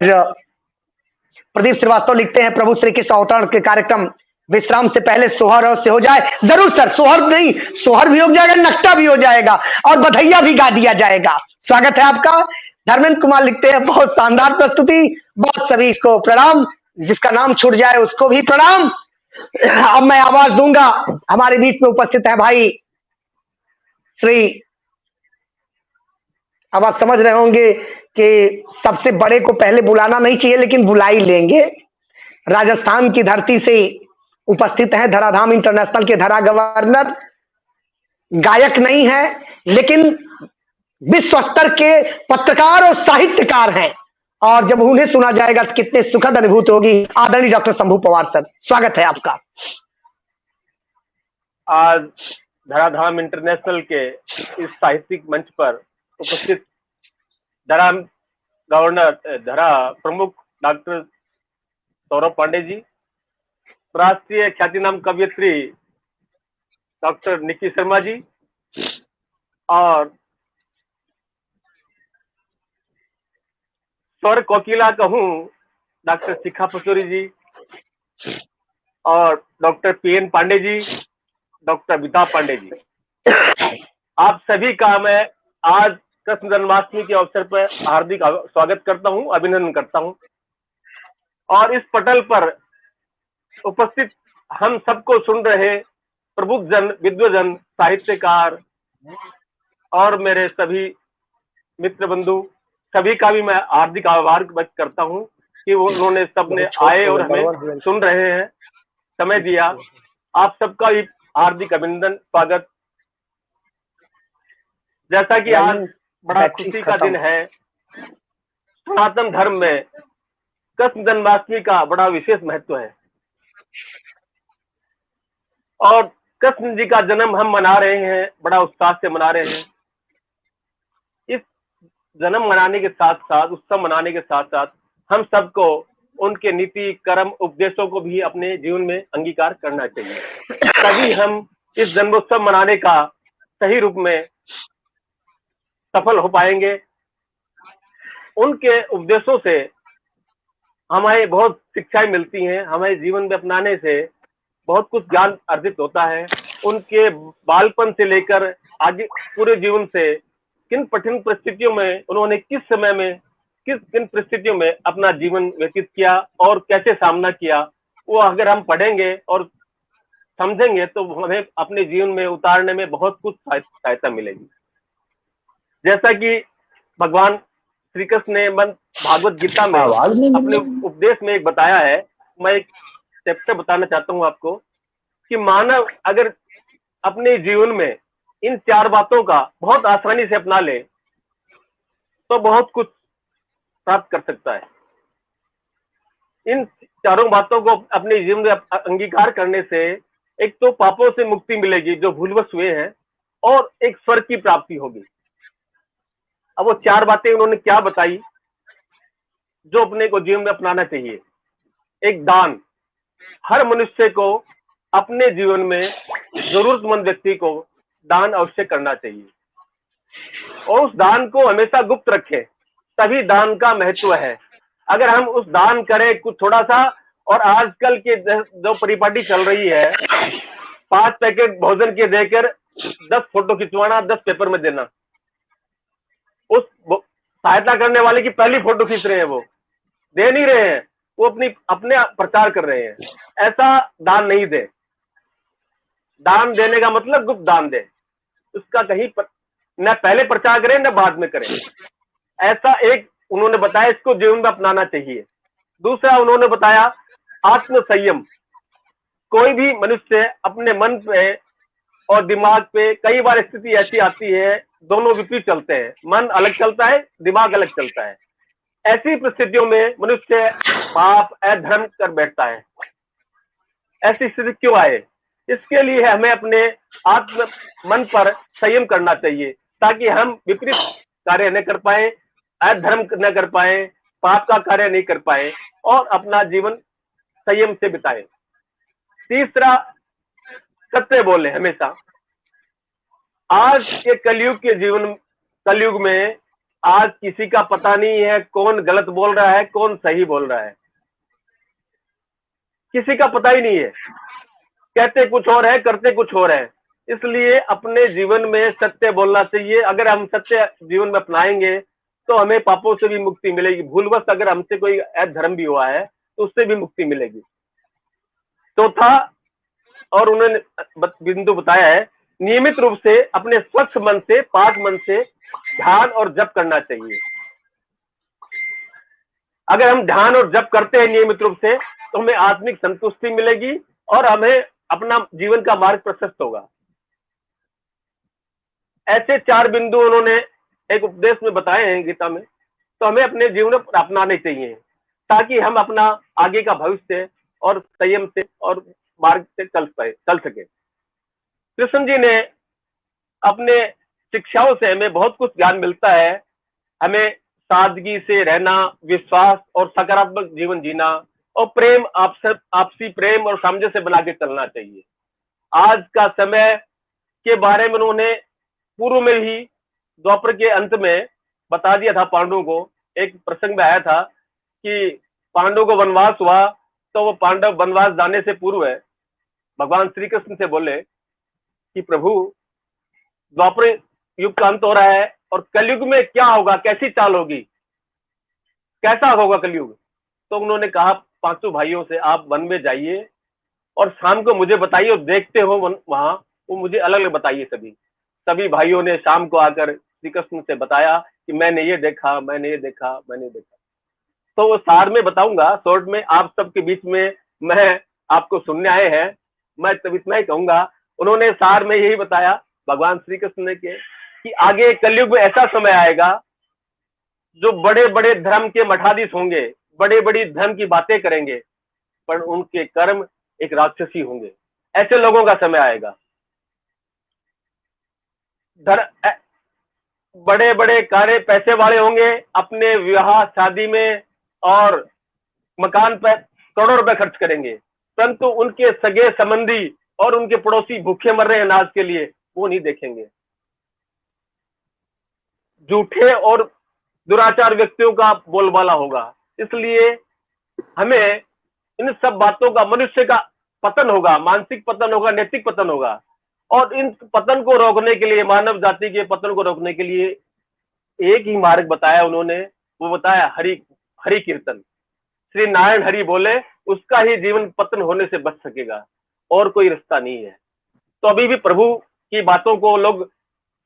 Speaker 1: प्रदीप श्रीवास्तव लिखते हैं, प्रभु श्री कृष्ण अवतरण के कार्यक्रम विश्राम से पहले सोहर और से हो जाए। जरूर सर, सोहर नहीं, सोहर भी हो जाएगा, नक्शा भी हो जाएगा और बधैया भी गा दिया जाएगा। स्वागत है आपका। धर्मेंद्र कुमार लिखते हैं, बहुत शानदार प्रस्तुति, बहुत सभी को प्रणाम, जिसका नाम छूट जाए उसको भी प्रणाम। अब मैं आवाज दूंगा, हमारे बीच में उपस्थित है भाई श्री, अब आप समझ रहे होंगे कि सबसे बड़े को पहले बुलाना नहीं चाहिए, लेकिन बुला ही लेंगे। राजस्थान की धरती से उपस्थित हैं, धराधाम इंटरनेशनल के धरा गवर्नर, गायक नहीं है लेकिन विश्व स्तर के पत्रकार और साहित्यकार हैं, और जब उन्हें सुना जाएगा तो कितने सुखद अनुभूति होगी। आदरणीय डॉक्टर शंभू पवार सर, स्वागत है आपका।
Speaker 4: आज धराधाम इंटरनेशनल के इस साहित्यिक मंच पर उपस्थित धरा गवर्नर, धरा प्रमुख डॉक्टर सौरभ पांडे जी, राष्ट्रीय ख्यातिनाम कवयित्री डॉक्टर निकी शर्मा जी, और स्वर कोकिला कहूं डॉक्टर शिखा पचौरी जी, और doctor PN Pandey ji, doctor विदा पांडे जी, आप सभी का मैं आज कृष्ण जन्माष्टमी के अवसर पर हार्दिक स्वागत करता हूं, अभिनंदन करता हूं। और इस पटल पर उपस्थित हम सबको सुन रहे प्रबुद्धजन, विद्वजन, साहित्यकार और मेरे सभी मित्र बंधु, सभी का भी मैं हार्दिक आभार व्यक्त करता हूं कि उन्होंने सबने आए और हमें सुन रहे हैं, समय दिया। आप सबका भी हार्दिक अभिनंदन, स्वागत। जैसा कि आज बड़ा खुशी का दिन है, सनातन धर्म में कृष्ण जन्माष्टमी का बड़ा विशेष महत्व है और कृष्ण जी का जन्म हम मना रहे हैं, बड़ा उत्साह से मना रहे हैं। इस जन्म मनाने के साथ साथ, उत्सव मनाने के साथ साथ हम सबको उनके नीति, कर्म, उपदेशों को भी अपने जीवन में अंगीकार करना चाहिए, तभी हम इस जन्मोत्सव मनाने का सही रूप में सफल हो पाएंगे। उनके उपदेशों से हमें बहुत शिक्षाएं मिलती हैं, हमें जीवन में अपनाने से बहुत कुछ ज्ञान अर्जित होता है। उनके बालपन से लेकर आगे पूरे जीवन से किन कठिन परिस्थितियों में उन्होंने किस समय में किन परिस्थितियों में अपना जीवन व्यतीत किया और कैसे सामना किया, वो अगर हम पढ़ेंगे और समझेंगे तो हमें अपने जीवन में उतारने में बहुत कुछ सहायता मिलेगी। जैसा कि भगवान श्री कृष्ण ने भागवत गीता में अपने उपदेश में एक बताया है, मैं एक चैप्टर बताना चाहता हूं आपको, कि मानव अगर अपने जीवन में इन 4 बातों का बहुत आसानी से अपना ले तो बहुत कुछ प्राप्त कर सकता है। इन 4 बातों को अपने जीवन में अंगीकार करने से एक तो पापों से मुक्ति मिलेगी जो भूलवश हुए हैं, और एक स्वर्ग की प्राप्ति होगी। अब वो 4 बातें उन्होंने क्या बताई जो अपने को जीवन में अपनाना चाहिए। एक, दान। हर मनुष्य को अपने जीवन में जरूरतमंद व्यक्ति को दान अवश्य करना चाहिए, और उस दान को हमेशा गुप्त रखें, तभी दान का महत्व है। अगर हम उस दान करें कुछ थोड़ा सा, और आजकल के जो परिपाटी चल रही है, 5 पैकेट भोजन के देकर 10 फोटो खिंचवाना, 10 पेपर में देना, उस सहायता करने वाले की पहली फोटो खींच रहे हैं, वो दे नहीं रहे हैं, वो अपने प्रचार कर रहे हैं। ऐसा दान नहीं दे। दान देने का मतलब गुप्त दान दे, उसका कहीं न पहले प्रचार करें न बाद में करें। ऐसा एक उन्होंने बताया, इसको जीवन में अपनाना चाहिए। दूसरा उन्होंने बताया आत्म संयम। कोई भी मनुष्य अपने मन पे और दिमाग पे कई बार स्थिति ऐसी आती है, दोनों विपरीत चलते हैं, मन अलग चलता है, दिमाग अलग चलता है। ऐसी परिस्थितियों में मनुष्य पाप, अधर्म कर बैठता है। ऐसी स्थिति क्यों आए, इसके लिए हमें अपने आत्म मन पर संयम करना चाहिए, ताकि हम विपरीत कार्य न कर पाए, अधर्म न कर पाए, पाप का कार्य नहीं कर पाए, और अपना जीवन संयम से बिताए। तीसरा, सत्य बोले हमेशा। आज के कलयुग के जीवन कलयुग में आज किसी का पता नहीं है कौन गलत बोल रहा है, कौन सही बोल रहा है, किसी का पता ही नहीं है। कहते कुछ और है, करते कुछ और है। इसलिए अपने जीवन में सत्य बोलना चाहिए। अगर हम सत्य जीवन में अपनाएंगे तो हमें पापों से भी मुक्ति मिलेगी। भूलवश अगर हमसे कोई अधर्म भी हुआ है तो उससे भी मुक्ति मिलेगी। चौथा और उन्होंने बिंदु बताया है, नियमित रूप से अपने स्वच्छ मन से, पाक मन से ध्यान और जप करना चाहिए। अगर हम ध्यान और जप करते हैं नियमित रूप से तो हमें आत्मिक संतुष्टि मिलेगी और हमें अपना जीवन का मार्ग प्रशस्त होगा। ऐसे 4 बिंदु उन्होंने एक उपदेश में बताए हैं गीता में, तो हमें अपने जीवन में अपनाने चाहिए ताकि हम अपना आगे का भविष्य और संयम से और मार्ग से चल सके। कृष्ण जी ने अपने शिक्षाओं से हमें बहुत कुछ ज्ञान मिलता है। हमें सादगी से रहना, विश्वास और सकारात्मक जीवन जीना और प्रेम, आपसी प्रेम और सामंजस्य बना के चलना चाहिए। आज का समय के बारे में उन्होंने पूर्व में ही द्वापर के अंत में बता दिया था। पांडवों को एक प्रसंग में आया था कि पांडवों को वनवास हुआ तो वो पांडव वनवास जाने से पूर्व है भगवान श्री कृष्ण से बोले कि प्रभु द्वापर युग का अंत हो रहा है और कलयुग में क्या होगा, कैसी चाल होगी, कैसा होगा कलयुग। तो उन्होंने कहा 5 भाइयों से आप वन में जाइए और शाम को मुझे बताइए और देखते हो वहां वो मुझे अलग अलग बताइए। सभी भाइयों ने शाम को आकर श्री कृष्ण से बताया कि मैंने ये देखा, मैंने ये देखा, मैंने ये देखा। तो वो सार में बताऊंगा, शॉर्ट में आप सबके बीच में मैं आपको सुनने आए हैं, मैं तब इतना ही कहूंगा। उन्होंने सार में यही बताया भगवान श्री कृष्ण ने कि आगे कलयुग में ऐसा समय आएगा जो बड़े बड़े धर्म के मठाधीश होंगे, बड़े बड़ी धर्म की बातें करेंगे, पर उनके कर्म एक राक्षसी होंगे। ऐसे लोगों का समय आएगा। बड़े बड़े कार्य पैसे वाले होंगे, अपने विवाह शादी में और मकान पर करोड़ों रुपए खर्च करेंगे, परंतु उनके सगे संबंधी और उनके पड़ोसी भूखे मर रहे हैं अनाज के लिए, वो नहीं देखेंगे। झूठे और दुराचार व्यक्तियों का बोलबाला होगा। इसलिए हमें इन सब बातों का, मनुष्य का पतन होगा, मानसिक पतन होगा, नैतिक पतन होगा। और इन पतन को रोकने के लिए, मानव जाति के पतन को रोकने के लिए एक ही मार्ग बताया उन्होंने, वो बताया हरि कीर्तन। श्री नारायण हरि बोले, उसका ही जीवन पतन होने से बच सकेगा, और कोई रास्ता नहीं है। तो अभी भी प्रभु की बातों को लोग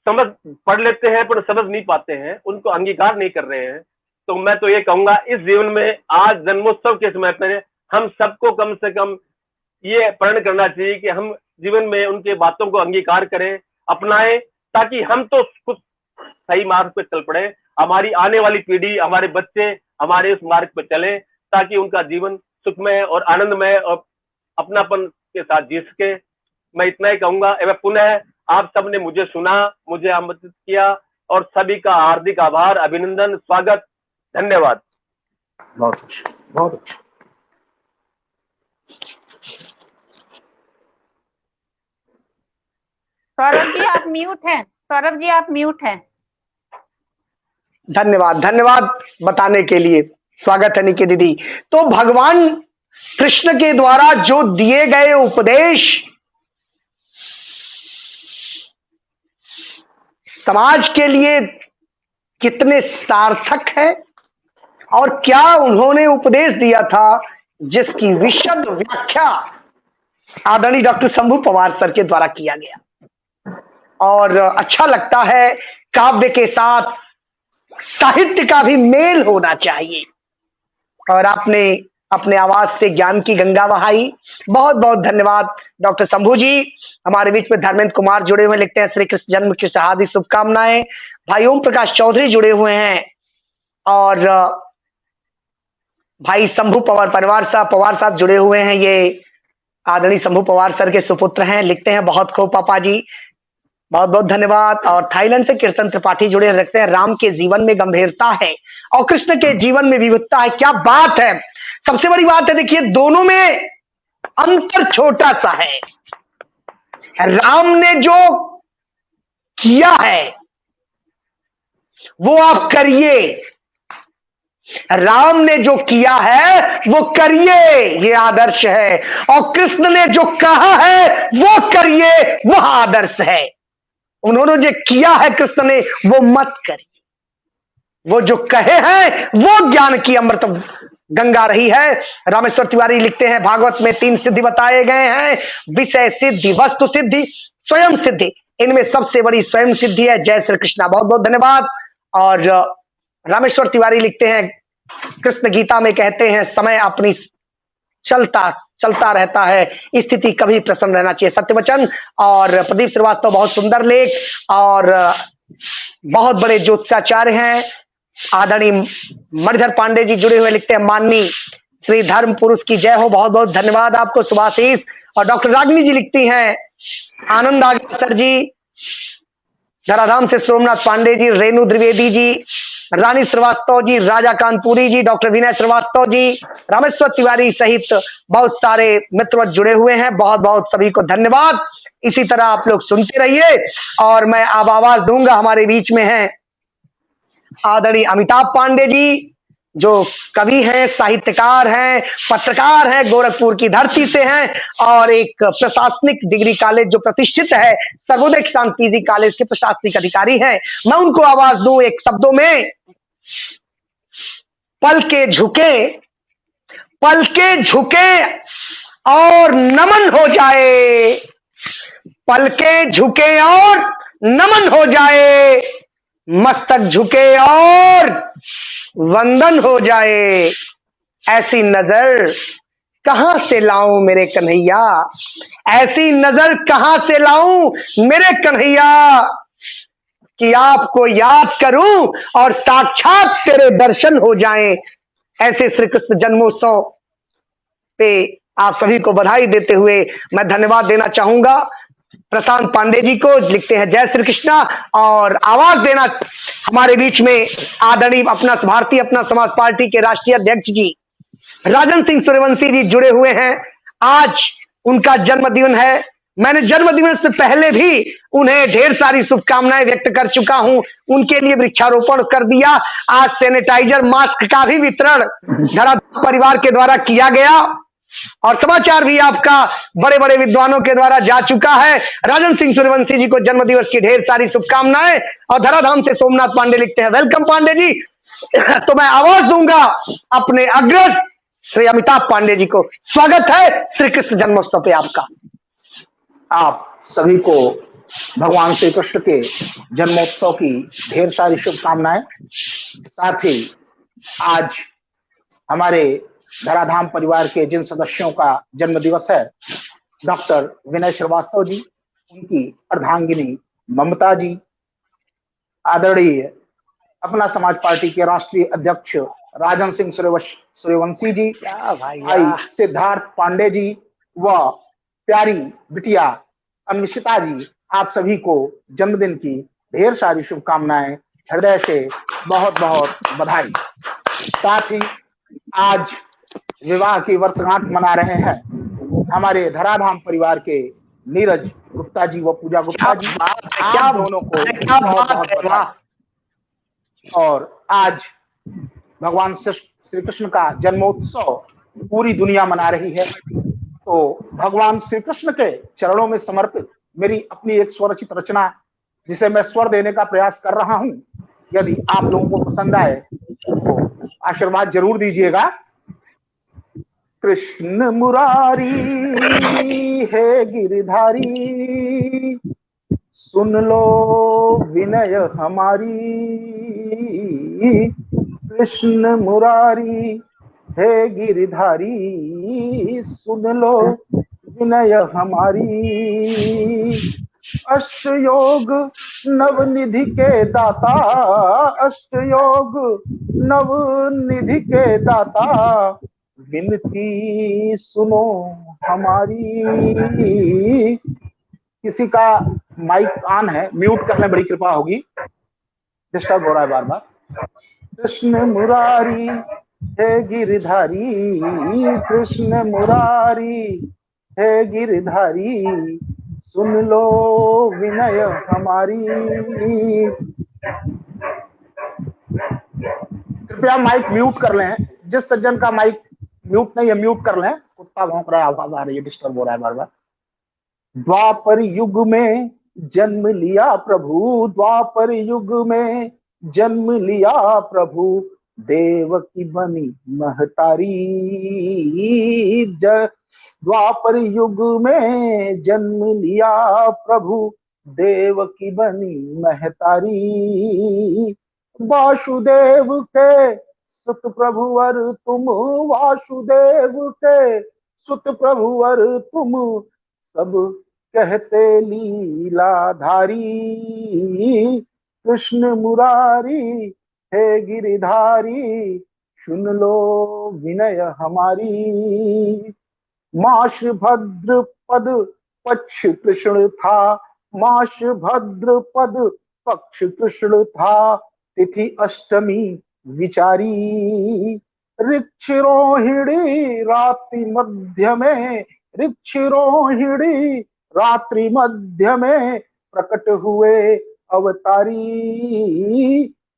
Speaker 4: पढ़ लेते हैं पर समझ नहीं पाते हैं, उनको अंगीकार नहीं कर रहे हैं। तो मैं तो ये कहूंगा, इस जीवन में आज जन्मोत्सव के समय पर हम सबको कम से कम ये प्रण करना चाहिए कि हम जीवन में उनके बातों को अंगीकार करें, अपनाएं, ताकि हम तो खुद सही मार्ग पे चल पड़े, हमारी आने वाली पीढ़ी, हमारे बच्चे हमारे उस मार्ग पे चले, ताकि उनका जीवन सुखमय और आनंदमय और अपनापन के साथ जी सके। मैं इतना ही कहूंगा। एवं पुनः आप सबने मुझे सुना, मुझे आमंत्रित किया, और सभी का हार्दिक आभार, अभिनंदन, स्वागत, धन्यवाद।
Speaker 1: बहुत अच्छा, बहुत अच्छा।
Speaker 3: सौरभ जी आप म्यूट हैं। सौरभ जी आप म्यूट हैं।
Speaker 1: धन्यवाद, धन्यवाद बताने के लिए। स्वागत है निकी दीदी। तो भगवान कृष्ण के द्वारा जो दिए गए उपदेश समाज के लिए कितने सार्थक है, और क्या उन्होंने उपदेश दिया था जिसकी विशद व्याख्या आदरणीय डॉक्टर शंभू पवार सर के द्वारा किया गया। और अच्छा लगता है, काव्य के साथ साहित्य का भी मेल होना चाहिए, और आपने अपने आवाज से ज्ञान की गंगा बहाई। बहुत बहुत धन्यवाद डॉक्टर शंभू जी। हमारे बीच में धर्मेंद्र कुमार जुड़े हुए, लिखते हैं श्री कृष्ण जन्म की हार्दिक शुभकामनाएं। भाई ओम प्रकाश चौधरी जुड़े हुए हैं, और भाई शंभू पवार पवार साहब जुड़े हुए हैं। ये आदरणीय शंभू पवार सर के सुपुत्र हैं, लिखते हैं बहुत खूब पापा जी, बहुत बहुत धन्यवाद। और थाईलैंड से कीर्तन त्रिपाठी जुड़े, रखते हैं राम के जीवन में गंभीरता है और कृष्ण के जीवन में विविधता है। क्या बात है, सबसे बड़ी बात है, देखिए दोनों में अंतर छोटा सा है। राम ने जो किया है वो आप करिए। राम ने जो किया है वो करिए, ये आदर्श है। और कृष्ण ने जो कहा है वो करिए, वह आदर्श है। उन्होंने जो किया है कृष्ण ने, वो मत करिए। वो जो कहे हैं वो ज्ञान की अमृत गंगा रही है। रामेश्वर तिवारी लिखते हैं, भागवत में 3 सिद्धि बताए गए हैं, विषय सिद्धि, वस्तु सिद्धि, स्वयं सिद्धि। इनमें सबसे बड़ी स्वयं सिद्धि है। जय श्री कृष्णा, बहुत बहुत धन्यवाद। और रामेश्वर तिवारी लिखते हैं, कृष्ण गीता में कहते हैं, समय अपनी चलता चलता रहता है, स्थिति कभी प्रसन्न रहना चाहिए, सत्य वचन। और प्रदीप श्रीवास्तव, बहुत सुंदर लेख। और बहुत बड़े ज्योतिषाचार्य हैं, आदरणीय मणिधर पांडे जी जुड़े हुए, लिखते हैं, माननीय श्री धर्म पुरुष की जय हो। बहुत बहुत धन्यवाद आपको, सुभाषीष। और डॉक्टर रागिनी जी लिखती हैं, आनंद आ गया सर जी। धराधाम से सोमनाथ पांडे जी, रेणु द्विवेदी जी, रानी श्रीवास्तव जी, राजा कानपुरी जी, डॉक्टर विनय श्रीवास्तव जी, रामेश्वर तिवारी सहित बहुत सारे मित्र जुड़े हुए हैं। बहुत बहुत सभी को धन्यवाद। इसी तरह आप लोग सुनते रहिए। और मैं अब आवाज दूंगा, हमारे बीच में हैं आदरणीय अमिताभ पांडे जी, जो कवि हैं, साहित्यकार हैं, पत्रकार हैं, गोरखपुर की धरती से हैं, और एक प्रशासनिक डिग्री कॉलेज जो प्रतिष्ठित है, सर्वोदय किसान पीजी कॉलेज के प्रशासनिक अधिकारी हैं। मैं उनको आवाज दूं एक शब्दों में, पल के झुके और नमन हो जाए, पल के झुके और नमन हो जाए, मस्तक झुके और वंदन हो जाए। ऐसी नजर कहां से लाऊं मेरे कन्हैया, ऐसी नजर कहां से लाऊं मेरे कन्हैया, कि आपको याद करूं और साक्षात तेरे दर्शन हो जाएं। ऐसे श्री कृष्ण जन्मोत्सव पे आप सभी को बधाई देते हुए मैं धन्यवाद देना चाहूंगा प्रशांत पांडे जी को, लिखते हैं जय श्री कृष्णा। और आवाज देना हमारे बीच में आदरणीय अपना भारतीय अपना समाज पार्टी के राष्ट्रीय अध्यक्ष जी राजन सिंह सूर्यवंशी जी जुड़े हुए हैं। आज उनका जन्मदिन है। मैंने जन्मदिन से पहले भी उन्हें ढेर सारी शुभकामनाएं व्यक्त कर चुका हूं, उनके लिए वृक्षारोपण कर दिया। आज सैनिटाइजर मास्क का भी वितरण धराधाम परिवार के द्वारा किया गया, और समाचार भी आपका बड़े बड़े विद्वानों के द्वारा जा चुका है। राजन सिंह सूर्यवंशी जी को जन्मदिवस की ढेर सारी शुभकामनाएं। और धराधाम से सोमनाथ पांडे लिखते हैं, वेलकम पांडे जी। तो मैं आवाज दूंगा अपने अग्रज श्री अमिताभ पांडे जी को। स्वागत है श्री कृष्ण जन्मोत्सव पे आपका।
Speaker 5: आप सभी को भगवान श्री कृष्ण के जन्मोत्सव की ढेर सारी शुभकामनाएं। साथ ही आज हमारे धराधाम परिवार के जिन सदस्यों का जन्म दिवस है, डॉक्टर विनय श्रीवास्तव जी, उनकी अर्धांगिनी ममता जी, आदरणीय अपना समाज पार्टी के राष्ट्रीय अध्यक्ष राजन सिंह सूर्यवंशी जी, भाई सिद्धार्थ पांडे जी व प्यारी बिटिया अन्विषिता जी, आप सभी को जन्मदिन की ढेर सारी शुभकामनाएं, हृदय से बहुत बहुत बधाई। साथ ही आज विवाह की वर्षगांठ मना रहे हैं हमारे धराधाम परिवार के नीरज गुप्ता जी व पूजा गुप्ता जी, आप दोनों को बहुत बहुत बधाई। और आज भगवान श्री कृष्ण का जन्मोत्सव पूरी दुनिया मना रही है, तो भगवान श्री कृष्ण के चरणों में समर्पित मेरी अपनी एक स्वरचित रचना, जिसे मैं स्वर देने का प्रयास कर रहा हूं, यदि आप लोगों को पसंद आए तो आशीर्वाद जरूर दीजिएगा। कृष्ण मुरारी है गिरधारी, सुन लो विनय हमारी, कृष्ण मुरारी है गिरधारी, सुन लो विनय हमारी, अष्टयोग नवनिधि के दाता, अष्टयोग नवनिधि के दाता, विनती सुनो हमारी। किसी का माइक ऑन है, म्यूट करना बड़ी कृपा होगी, डिस्टर्ब हो रहा है बार बार। कृष्ण मुरारी है गिरधारी, कृष्ण मुरारी है गिरधारी, सुन लो विनय हमारी, कृपया माइक म्यूट कर लें। जिस सज्जन का माइक म्यूट नहीं है म्यूट कर लें। कुत्ता भौंक रहा है, आवाज आ रही है, डिस्टर्ब हो रहा है बार बार। द्वापर युग में जन्म लिया प्रभु, द्वापर युग में जन्म लिया प्रभु, देवकी बनी महतारी। द्वापर युग में जन्म लिया प्रभु, देवकी बनी महतारी। वासुदेव के सुत प्रभुवर तुम, वासुदेव के सुत प्रभुवर तुम, सब कहते लीलाधारी। कृष्ण मुरारी हे गिरिधारी, सुन लो विनय हमारी। मास भद्र पद पक्ष कृष्ण था, मास भद्र पद पक्ष कृष्ण था, तिथि अष्टमी विचारी। ऋक्ष रोहिणी रात्रि मध्य में, ऋक्ष रोहिणी रात्रि मध्य में प्रकट हुए अवतारी।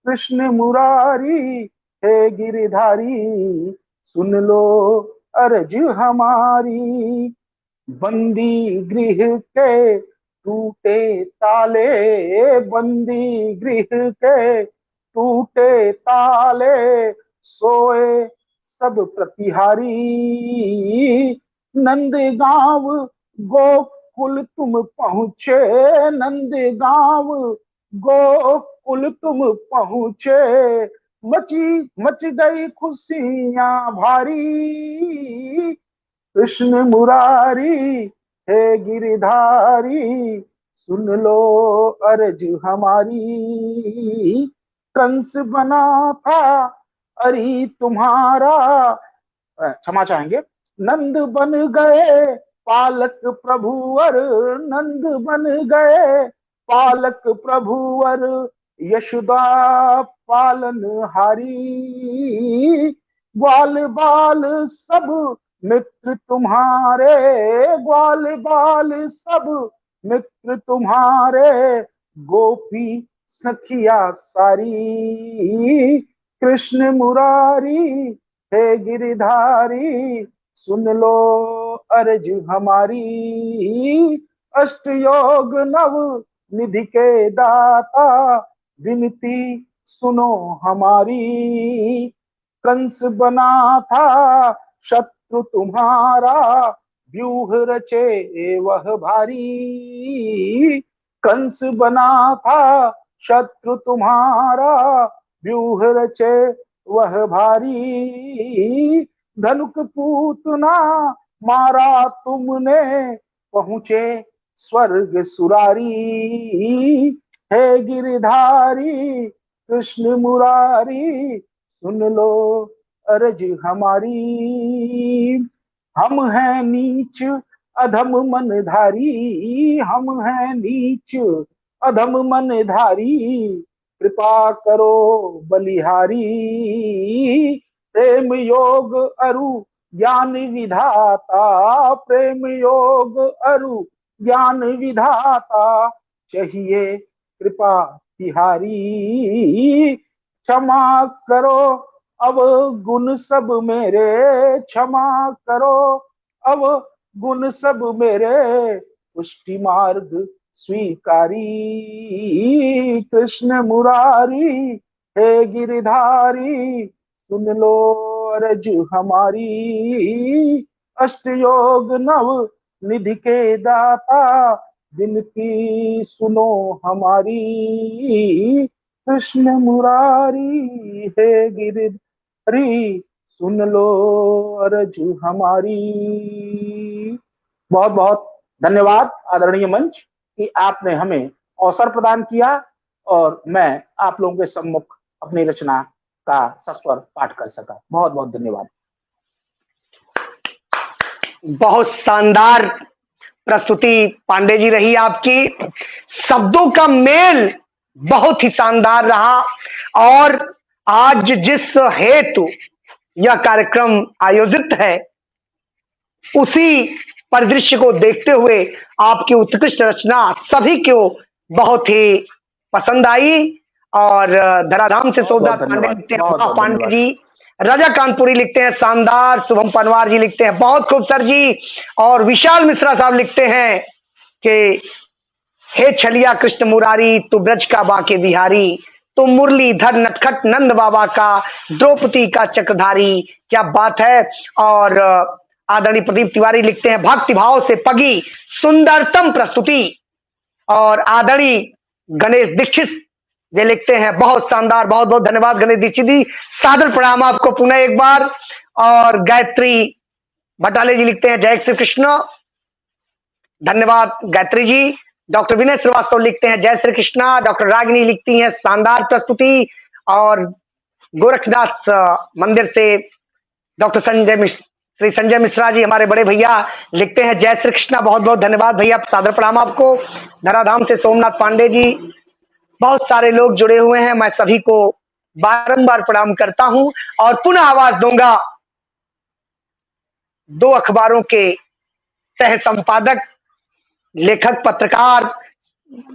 Speaker 5: कृष्ण मुरारी हे गिरिधारी, सुन लो अर्ज हमारी। बंदी गृह के टूटे ताले, बंदी गृह के टूटे ताले, सोए सब प्रतिहारी। नंद गांव गोकुल तुम पहुँचे, नंद गांव गोकुल तुम पहुँचे, मच गई खुशियां भारी। कृष्ण मुरारी हे गिरिधारी, सुन लो अर्ज हमारी। कंस बना था अरी तुम्हारा, क्षमा चाहेंगे, नंद बन गए पालक प्रभुवर, नंद बन गए पालक प्रभुवर, यशोदा पालन हारी। ग्वाल बाल सब मित्र तुम्हारे, ग्वाल बाल सब मित्र तुम्हारे, गोपी सखिया सारी। कृष्ण मुरारी हे गिरिधारी, सुन लो अर्ज हमारी। अष्ट योग नव निधि के दाता, विनती सुनो हमारी। कंस बना था शत्रु तुम्हारा, व्यूह रचे वह भारी। कंस बना था शत्रु तुम्हारा, व्यूह रचे वह भारी। धनुक पूतना मारा तुमने, पहुंचे स्वर्ग सुरारी। हे गिरिधारी कृष्ण मुरारी, सुन लो अर्ज हमारी। हम हैं नीच अधम मनधारी, हम हैं नीच अधम मनधारी, कृपा करो बलिहारी। प्रेम योग अरु ज्ञान विधाता, प्रेम योग अरु ज्ञान विधाता, चाहिए कृपा तिहारी। क्षमा करो अब गुण सब मेरे, क्षमा करो अब गुण सब मेरे, पुष्टि मार्ग स्वीकारी। कृष्ण मुरारी हे गिरिधारी, सुन लो अर्ज हमारी। अष्ट योग नव निधि के दाता, विनती सुनो हमारी। कृष्ण मुरारी हे गिरिधारी, सुन लो अर्ज हमारी। बहुत बहुत धन्यवाद आदरणीय मंच कि आपने हमें अवसर प्रदान किया और मैं आप लोगों के सम्मुख अपनी रचना का सस्वर पाठ कर सका। बहुत बहुत धन्यवाद।
Speaker 1: बहुत शानदार प्रस्तुति पांडे जी रही आपकी। शब्दों का मेल बहुत ही शानदार रहा और आज जिस हेतु यह कार्यक्रम आयोजित है उसी परिदृश्य को देखते हुए आपकी उत्कृष्ट रचना सभी को बहुत ही पसंद आई और धराधाम से
Speaker 5: बहुत
Speaker 1: सोमनाथ
Speaker 5: बहुत
Speaker 1: पांडे
Speaker 5: धन्यवाद,
Speaker 1: लिखते हैं
Speaker 5: बहुत
Speaker 1: वाह
Speaker 5: बहुत
Speaker 1: पांडे
Speaker 5: धन्यवाद।
Speaker 1: जी। राजा कानपुरी लिखते हैं शानदार। शुभम पनवार जी लिखते हैं बहुत खूब सर जी। और विशाल मिश्रा साहब लिखते हैं कि हे छलिया कृष्ण मुरारी तू ब्रज का बाके बिहारी, तू मुरलीधर नटखट नंद बाबा का द्रौपदी का चक्रधारी। क्या बात है। और आदरणीय प्रदीप तिवारी लिखते हैं भक्ति भाव से पगी सुंदरतम प्रस्तुति। और आदरणीय गणेश दीक्षित ये लिखते हैं बहुत शानदार। बहुत बहुत धन्यवाद गणेश दीक्षित जी, सादर प्रणाम आपको पुनः एक बार। और गायत्री बटाले जी लिखते हैं जय श्री कृष्ण, धन्यवाद गायत्री जी। डॉक्टर विनय श्रीवास्तव लिखते हैं जय श्री कृष्णा। डॉक्टर रागिनी लिखती हैं शानदार प्रस्तुति। और गोरखनाथ मंदिर से डॉक्टर श्री संजय मिश्रा जी हमारे बड़े भैया लिखते हैं जय श्री कृष्णा। बहुत बहुत धन्यवाद भैया, सादर प्रणाम आपको। धराधाम से सोमनाथ पांडे जी, बहुत सारे लोग जुड़े हुए हैं, मैं सभी को बारंबार प्रणाम करता हूं। और पुनः आवाज दूंगा दो अखबारों के सह संपादक, लेखक, पत्रकार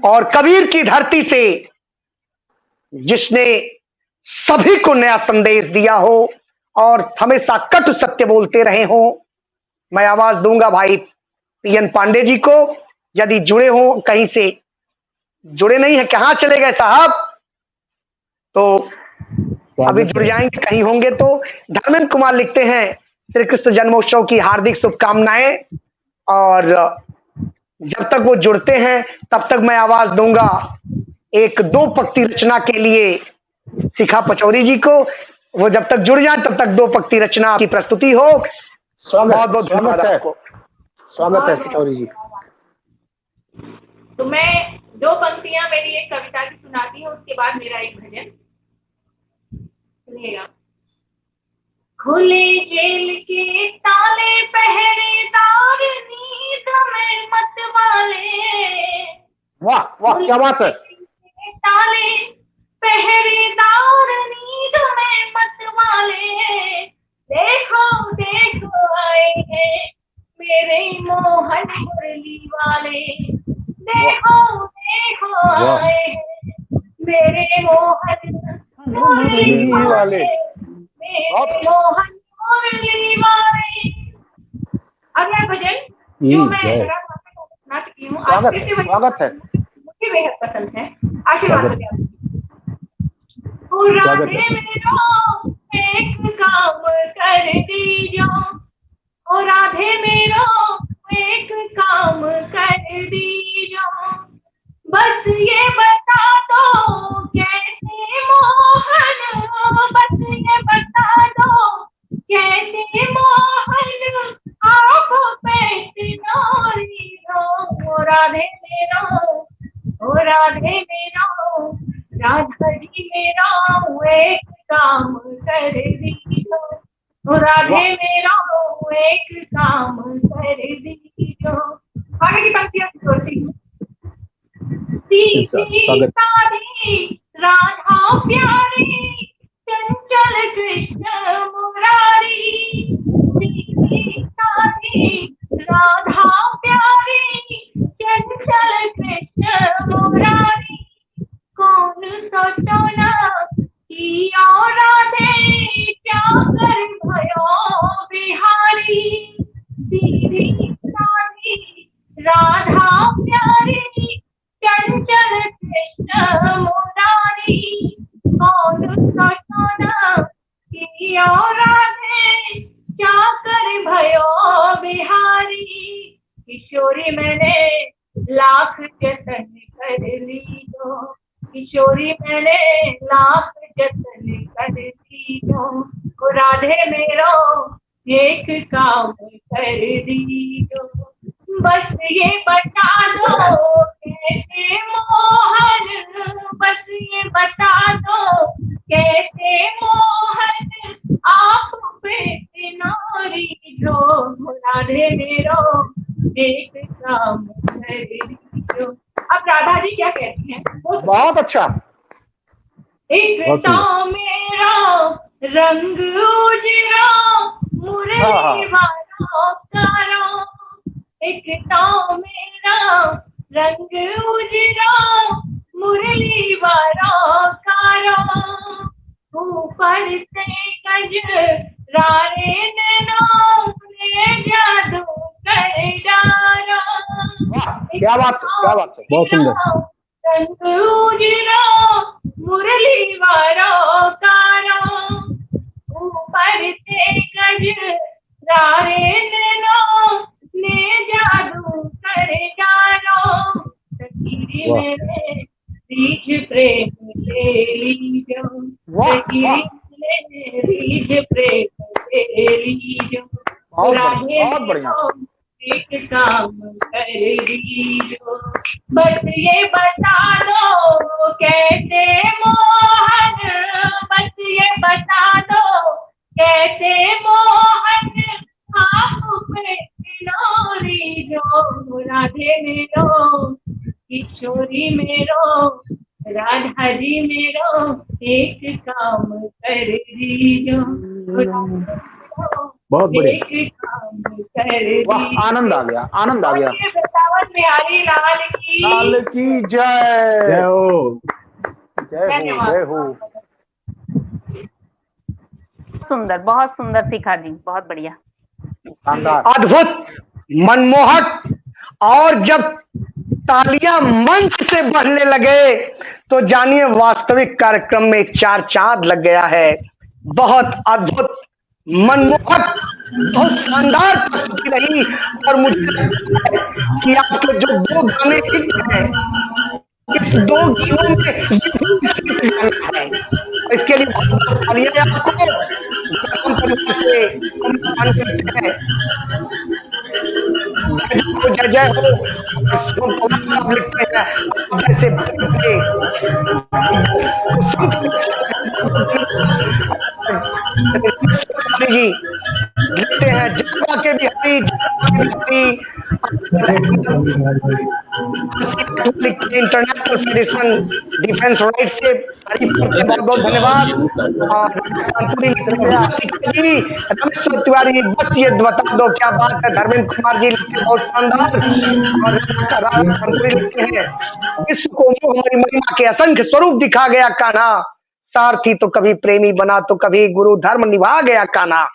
Speaker 1: और कबीर की धरती से जिसने सभी को नया संदेश दिया हो और हमेशा कटु सत्य बोलते रहे हो, मैं आवाज दूंगा भाई पीएन पांडे जी को। यदि जुड़े हो, कहीं से जुड़े नहीं है, कहां चले गए साहब, तो अभी जुड़ जाएंगे, कहीं होंगे तो। धर्मेंद्र कुमार लिखते हैं श्री कृष्ण जन्मोत्सव की हार्दिक शुभकामनाएं। और जब तक वो जुड़ते हैं तब तक मैं आवाज दूंगा एक दो पंक्ति रचना के लिए शिखा पचौरी जी को। वो जब तक जुड़ जाए तब तक दो पंक्ति रचना की प्रस्तुति हो। बहुत बहुत धन्यवाद आपको।
Speaker 5: स्वागत है पचौरी जी।
Speaker 2: तो मैं दो पंक्तियां मेरी एक कविता की सुनाती हूँ, उसके बाद मेरा एक भजन सुनिएगा। खुले जेल के ताले पहरेदार नींद में मत वाले।
Speaker 5: वाह वाह क्या बात है।
Speaker 2: ताले पहरेदार नींद में मत वाले, देखो देखो आए हैं मेरे मोहन मुरली वाले। देखो देखो आए हैं मेरे मोहन मुरली वाले, मेरे मोहन मुरली वाले। अगला भजन जो मैं सुना चुकी हूँ,
Speaker 5: स्वागत है,
Speaker 2: मुझे बेहद पसंद है। आशीर्वाद दें। राधे मेरो एक काम कर दीजो, ओ राधे मेरो एक काम कर दीजो, बस ये बता दो कैसे मोहन, बस ये बता दो कैसे मोहन आप पे सिनोरी हो। ओ राधे मेरो, ओ राधे मेरो, राधा जी मेरा एक काम कर दीजो, ओ राधे मेरा एक काम कर दीजो। आगे की पंक्तियां जोड़ती हूँ। सीधी साधी राधा प्यारी, चंचल कृष्ण मुरारी। सीधी साधी राधा प्यारी, चंचल कृष्ण मुरारी। कौन सोचोना किया राधे, क्या कर भयो बिहारी। सीधी साधी राधा प्यारी, चंचल कृष्ण मुरारी। कौन सोचोना किया राधे, क्या कर भयो बिहारी। किशोरी मैंने लाख जतन कर ली जो, किशोरी मैंने लाख जतन कर दी जो, ओ राधे मेरो एक काम कर दी जो, बस ये बता दो कैसे मोहन, बस ये बता दो कैसे मोहन आप पे सिनोरी जो, ओ राधे मेरो एक काम कर दी जो। अब राधा जी क्या कहती हैं?
Speaker 5: बहुत अच्छा।
Speaker 2: एक तो मेरा रंग उजरा मुरली वालों करो, एक तो मेरा रंग उजरा मुरली वालों का ऊपर से कजरारे नैनों ने जादू कर डाला।
Speaker 5: वाह, क्या बात है, क्या बात है, बहुत सुंदर।
Speaker 2: रंग उजला मुरली वारो कारो, ऊपर से कजरारे नैनों ने जादू कर डालो। सखी मेरे बीच प्रेम ले लीजो, सखी मेरे बीच प्रेम ले लीजो।
Speaker 5: बहुत बढ़िया।
Speaker 2: एक काम कर लीजो, बस ये बता दो कैसे मोहन, बस ये बता दो कैसे मोहन आप पे किलोरी जो। राधे मेरो किशोरी मेरो, राधा जी मेरो एक काम कर दीजो।
Speaker 5: बहुत बढ़िया,
Speaker 2: एक काम कर
Speaker 5: वाह,
Speaker 2: दीजो।
Speaker 5: आनंद आ गया, आनंद आ गया।
Speaker 2: वृंदावन बिहारी लाल की
Speaker 5: जय।
Speaker 6: जय हो।
Speaker 5: जय हो, जय हो।
Speaker 3: सुंदर, बहुत सुंदर शिखा जी, बहुत बढ़िया,
Speaker 5: शानदार।
Speaker 1: अद्भुत, मनमोहक। और जब तालियां मंच से बढ़ने लगे तो जानिए वास्तविक कार्यक्रम में चार चांद लग गया है। बहुत अद्भुत, मनमोहक, बहुत शानदार प्रस्तुति रही। और मुझे लगता है कि आपके जो दो गाने हिट हैं, इस दो गीतों में ये गाना है। इसके लिए बहुत तालियां आपको ग्राम परिवार से हम मान करते हैं। जय जय हो। शिवम पवार साहब लिखते हैं जैसे जी लिखते हैं जगवा के Bihari, international federation defence right से तारीफ करते, बहुत बहुत धन्यवाद। और रमेश्वर तिवारी, बस ये बता दो क्या बात है। धर्मेंद्र कुमार जी लिखते बहुत शानदार। और लिखते हैं विश्व को हमारी महिमा के असंख्य स्वरूप दिखा गया कान्हा, सारथी तो कभी प्रेमी बना तो कभी गुरु धर्म निभा गया कान्हा।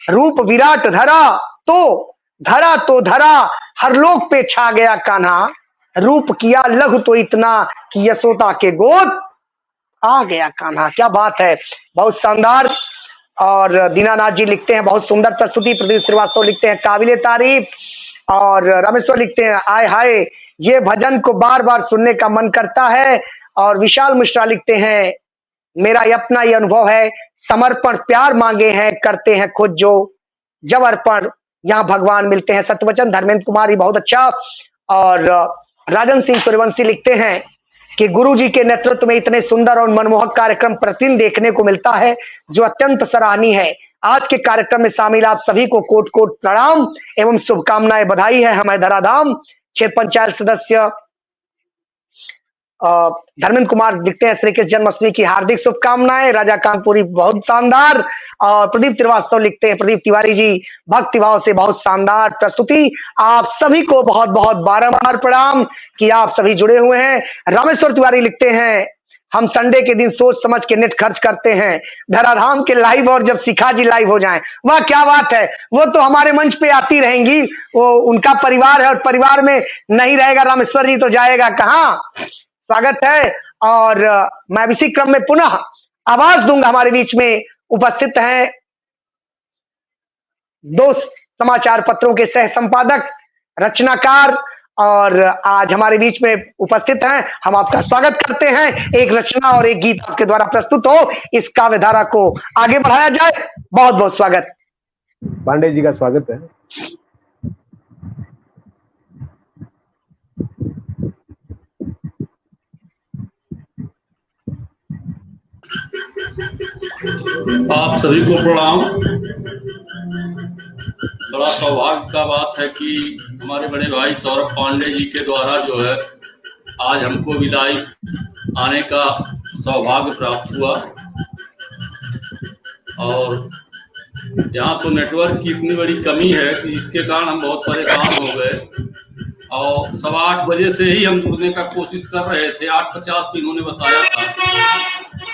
Speaker 1: रूप विराट धरा तो धरा हर लोक पे छा गया कान्हा, रूप किया लघु तो इतना कि यशोदा के गोद आ गया कान्हा। क्या बात है, बहुत शानदार। और दीनानाथ जी लिखते हैं बहुत सुंदर प्रस्तुति। प्रदीप श्रीवास्तव लिखते हैं काबिले तारीफ। और रामेश्वर लिखते हैं आय हाय ये भजन को बार बार सुनने का मन करता है। और विशाल मिश्रा लिखते हैं मेरा अपना ये अनुभव है, समर्पण प्यार मांगे हैं करते हैं खुद जो, जब अर्पण यहाँ भगवान मिलते हैं। सत्यवचन धर्मेंद्र कुमार ही बहुत अच्छा। और राजन सिंह सूर्यवंशी लिखते हैं कि गुरु जी के नेतृत्व में इतने सुंदर और मनमोहक कार्यक्रम प्रतिदिन देखने को मिलता है जो अत्यंत सराहनीय है। आज के कार्यक्रम में शामिल आप सभी को कोट कोट प्रणाम एवं शुभकामनाएं, बधाई है। हमें धराधाम क्षेत्र पंचायत सदस्य धर्मेंद्र कुमार लिखते हैं श्री कृष्ण जन्माष्टमी की हार्दिक शुभकामनाएं। राजा कानपुरी बहुत शानदार। और प्रदीप श्रीवास्तव लिखते हैं प्रदीप तिवारी जी भक्ति भाव से बहुत शानदार प्रस्तुति। आप सभी को बहुत बहुत बारंबार प्रणाम कि आप सभी जुड़े हुए हैं। रामेश्वर तिवारी लिखते हैं हम संडे के दिन सोच समझ के नेट खर्च करते हैं धराधाम के लाइव, और जब शिखा जी लाइव हो जाएं वह क्या बात है, वो तो हमारे मंच पे आती रहेंगी। वो उनका परिवार है और परिवार में नहीं रहेगा रामेश्वर जी तो जाएगा कहाँ। स्वागत है। और मैं इसी क्रम में पुनः आवाज दूंगा। हमारे बीच में उपस्थित हैं दो समाचार पत्रों के सह संपादक रचनाकार, और आज हमारे बीच में उपस्थित हैं। हम आपका स्वागत करते हैं। एक रचना और एक गीत आपके द्वारा प्रस्तुत हो, इस काव्य धारा को आगे बढ़ाया जाए। बहुत बहुत स्वागत।
Speaker 6: पांडे जी का स्वागत है।
Speaker 7: आप सभी को प्रणाम। बड़ा सौभाग्य का बात है कि हमारे बड़े भाई सौरभ पांडे जी के द्वारा जो है आज हमको भी लाइव आने का सौभाग्य प्राप्त हुआ। और यहाँ तो नेटवर्क की इतनी बड़ी कमी है कि जिसके कारण हम बहुत परेशान हो गए। और 8:15 बजे से ही हम जुड़ने का कोशिश कर रहे थे। 8:50 पे इन्होंने बताया था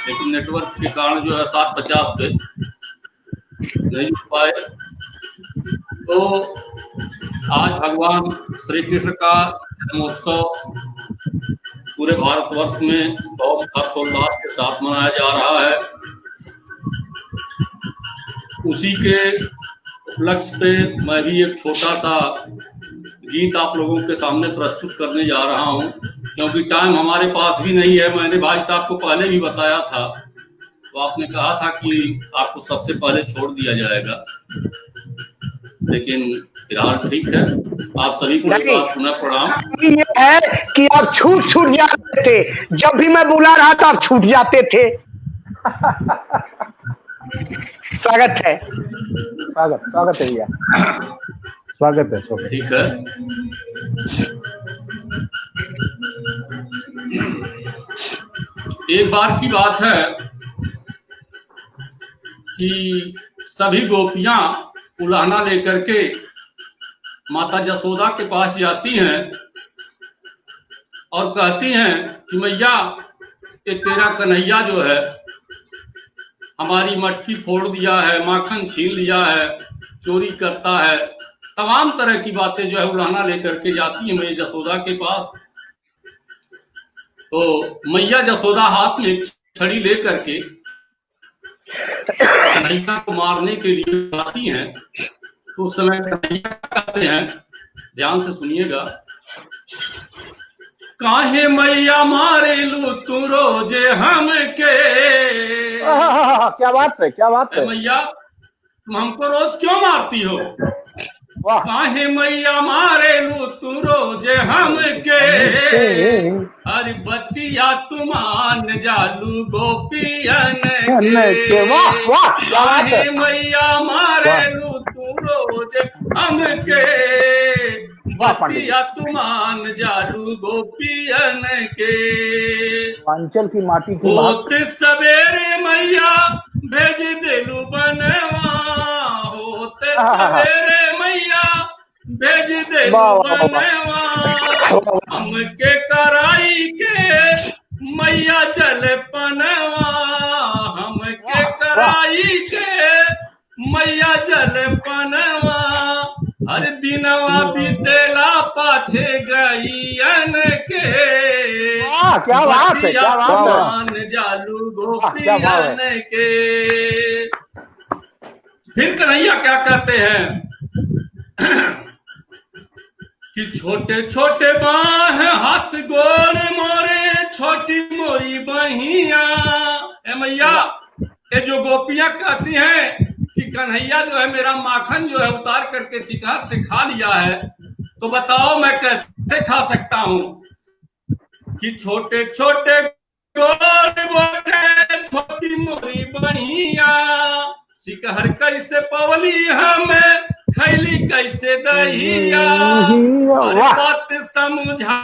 Speaker 7: लेकिन नेटवर्क के कारण जो है 7:50 पे नहीं हो पाए। तो आज भगवान श्री कृष्ण का जन्मोत्सव पूरे भारतवर्ष में बहुत हर्षोल्लास के साथ मनाया जा रहा है। उसी के उपलक्ष्य पे मैं भी एक छोटा सा गीत आप लोगों के सामने प्रस्तुत करने जा रहा हूं, क्योंकि टाइम हमारे पास भी नहीं है। मैंने भाई साहब को पहले भी बताया था, तो आपने कहा था कि आपको सबसे पहले छोड़ दिया जाएगा, लेकिन फिलहाल ठीक है। आप सभी को एक बार पुनः प्रणाम।
Speaker 1: ये है कि आप छूट जाते थे, जब भी मैं बुला रहा था आप छूट जाते थे। स्वागत है
Speaker 5: भैया,
Speaker 6: स्वागत है।
Speaker 7: ठीक है। एक बार की बात है कि सभी गोपियां उलाहना लेकर के माता जसोदा के पास जाती हैं और कहती हैं कि मैया, ये तेरा कन्हैया जो है हमारी मटकी फोड़ दिया है, माखन छीन लिया है, चोरी करता है, तमाम तरह की बातें जो है उलाहना लेकर के जाती है मैया जसोदा के पास। तो मैया जसोदा हाथ में छड़ी लेकर के कन्हैया को मारने के लिए आती हैं। तो उस समय कन्हैया कहते हैं, ध्यान से सुनिएगा, काहे मैया मारे लू तू रोजे हमके।
Speaker 5: क्या बात है
Speaker 7: मैया, तुम हमको रोज क्यों मारती हो? काहे मैया मारे लू तू रोजे हमके, अरे बतिया तुमान जालू गोपियन के। काहे मैया मारे लू तू रोजे हमके, बतिया तुमान जालू गोपियन के।
Speaker 5: अंचल की माटी की
Speaker 7: होत सवेरे मैया भेज देलू बनवा, होत सवेरे मैया भेज देलू बनवा। हमके कराई के मैया जल पनवा, हमके कराई के मैया जल पनवा। हर दिनवा बीतेला पाछे गईयन के,
Speaker 5: क्या बात है
Speaker 7: जालू गोपियन के। फिर कन्हैया क्या कहते हैं कि छोटे छोटे बाह हाथ गोड़ मोरे, छोटी मोरी बहिया। ए मैया, ये जो गोपियां कहती हैं कि कन्हैया जो है मेरा माखन जो है उतार करके शिकार से खा लिया है, तो बताओ मैं कैसे खा सकता हूँ? कि छोटे छोटे गोड़ मोरे, छोटी मोरी बहिया, शिकार कैसे पवली हमें, खैली कैसे दहिया। बात समझा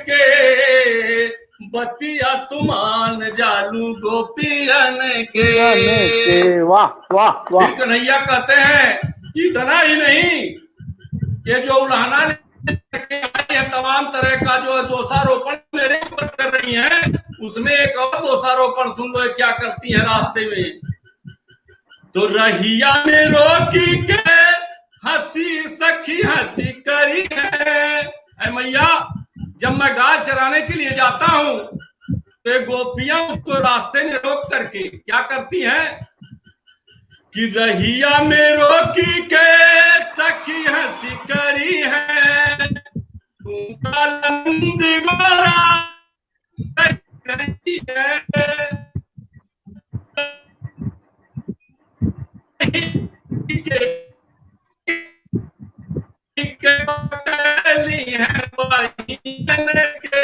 Speaker 7: के, बतिया तुमान जालू गोपियन के।
Speaker 5: वाह वाह वाह।
Speaker 7: कन्हैया कहते हैं इतना ही नहीं, ये जो उलाहना लेके आई है, तमाम तरह का जो दोषारोपण मेरे ऊपर कर रही हैं, उसमें एक और दोषारोपण सुन लो क्या करती है रास्ते में। तो रहिया में रोकी के हंसी सखी हंसी करी है। मैया, जब मैं गाय चराने के लिए जाता हूँ तो गोपियां उसको रास्ते में रोक करके क्या करती हैं कि रहिया में रोकी के सखी हंसी करी है, गोरा नहीं है पकड़ी है बहिन के।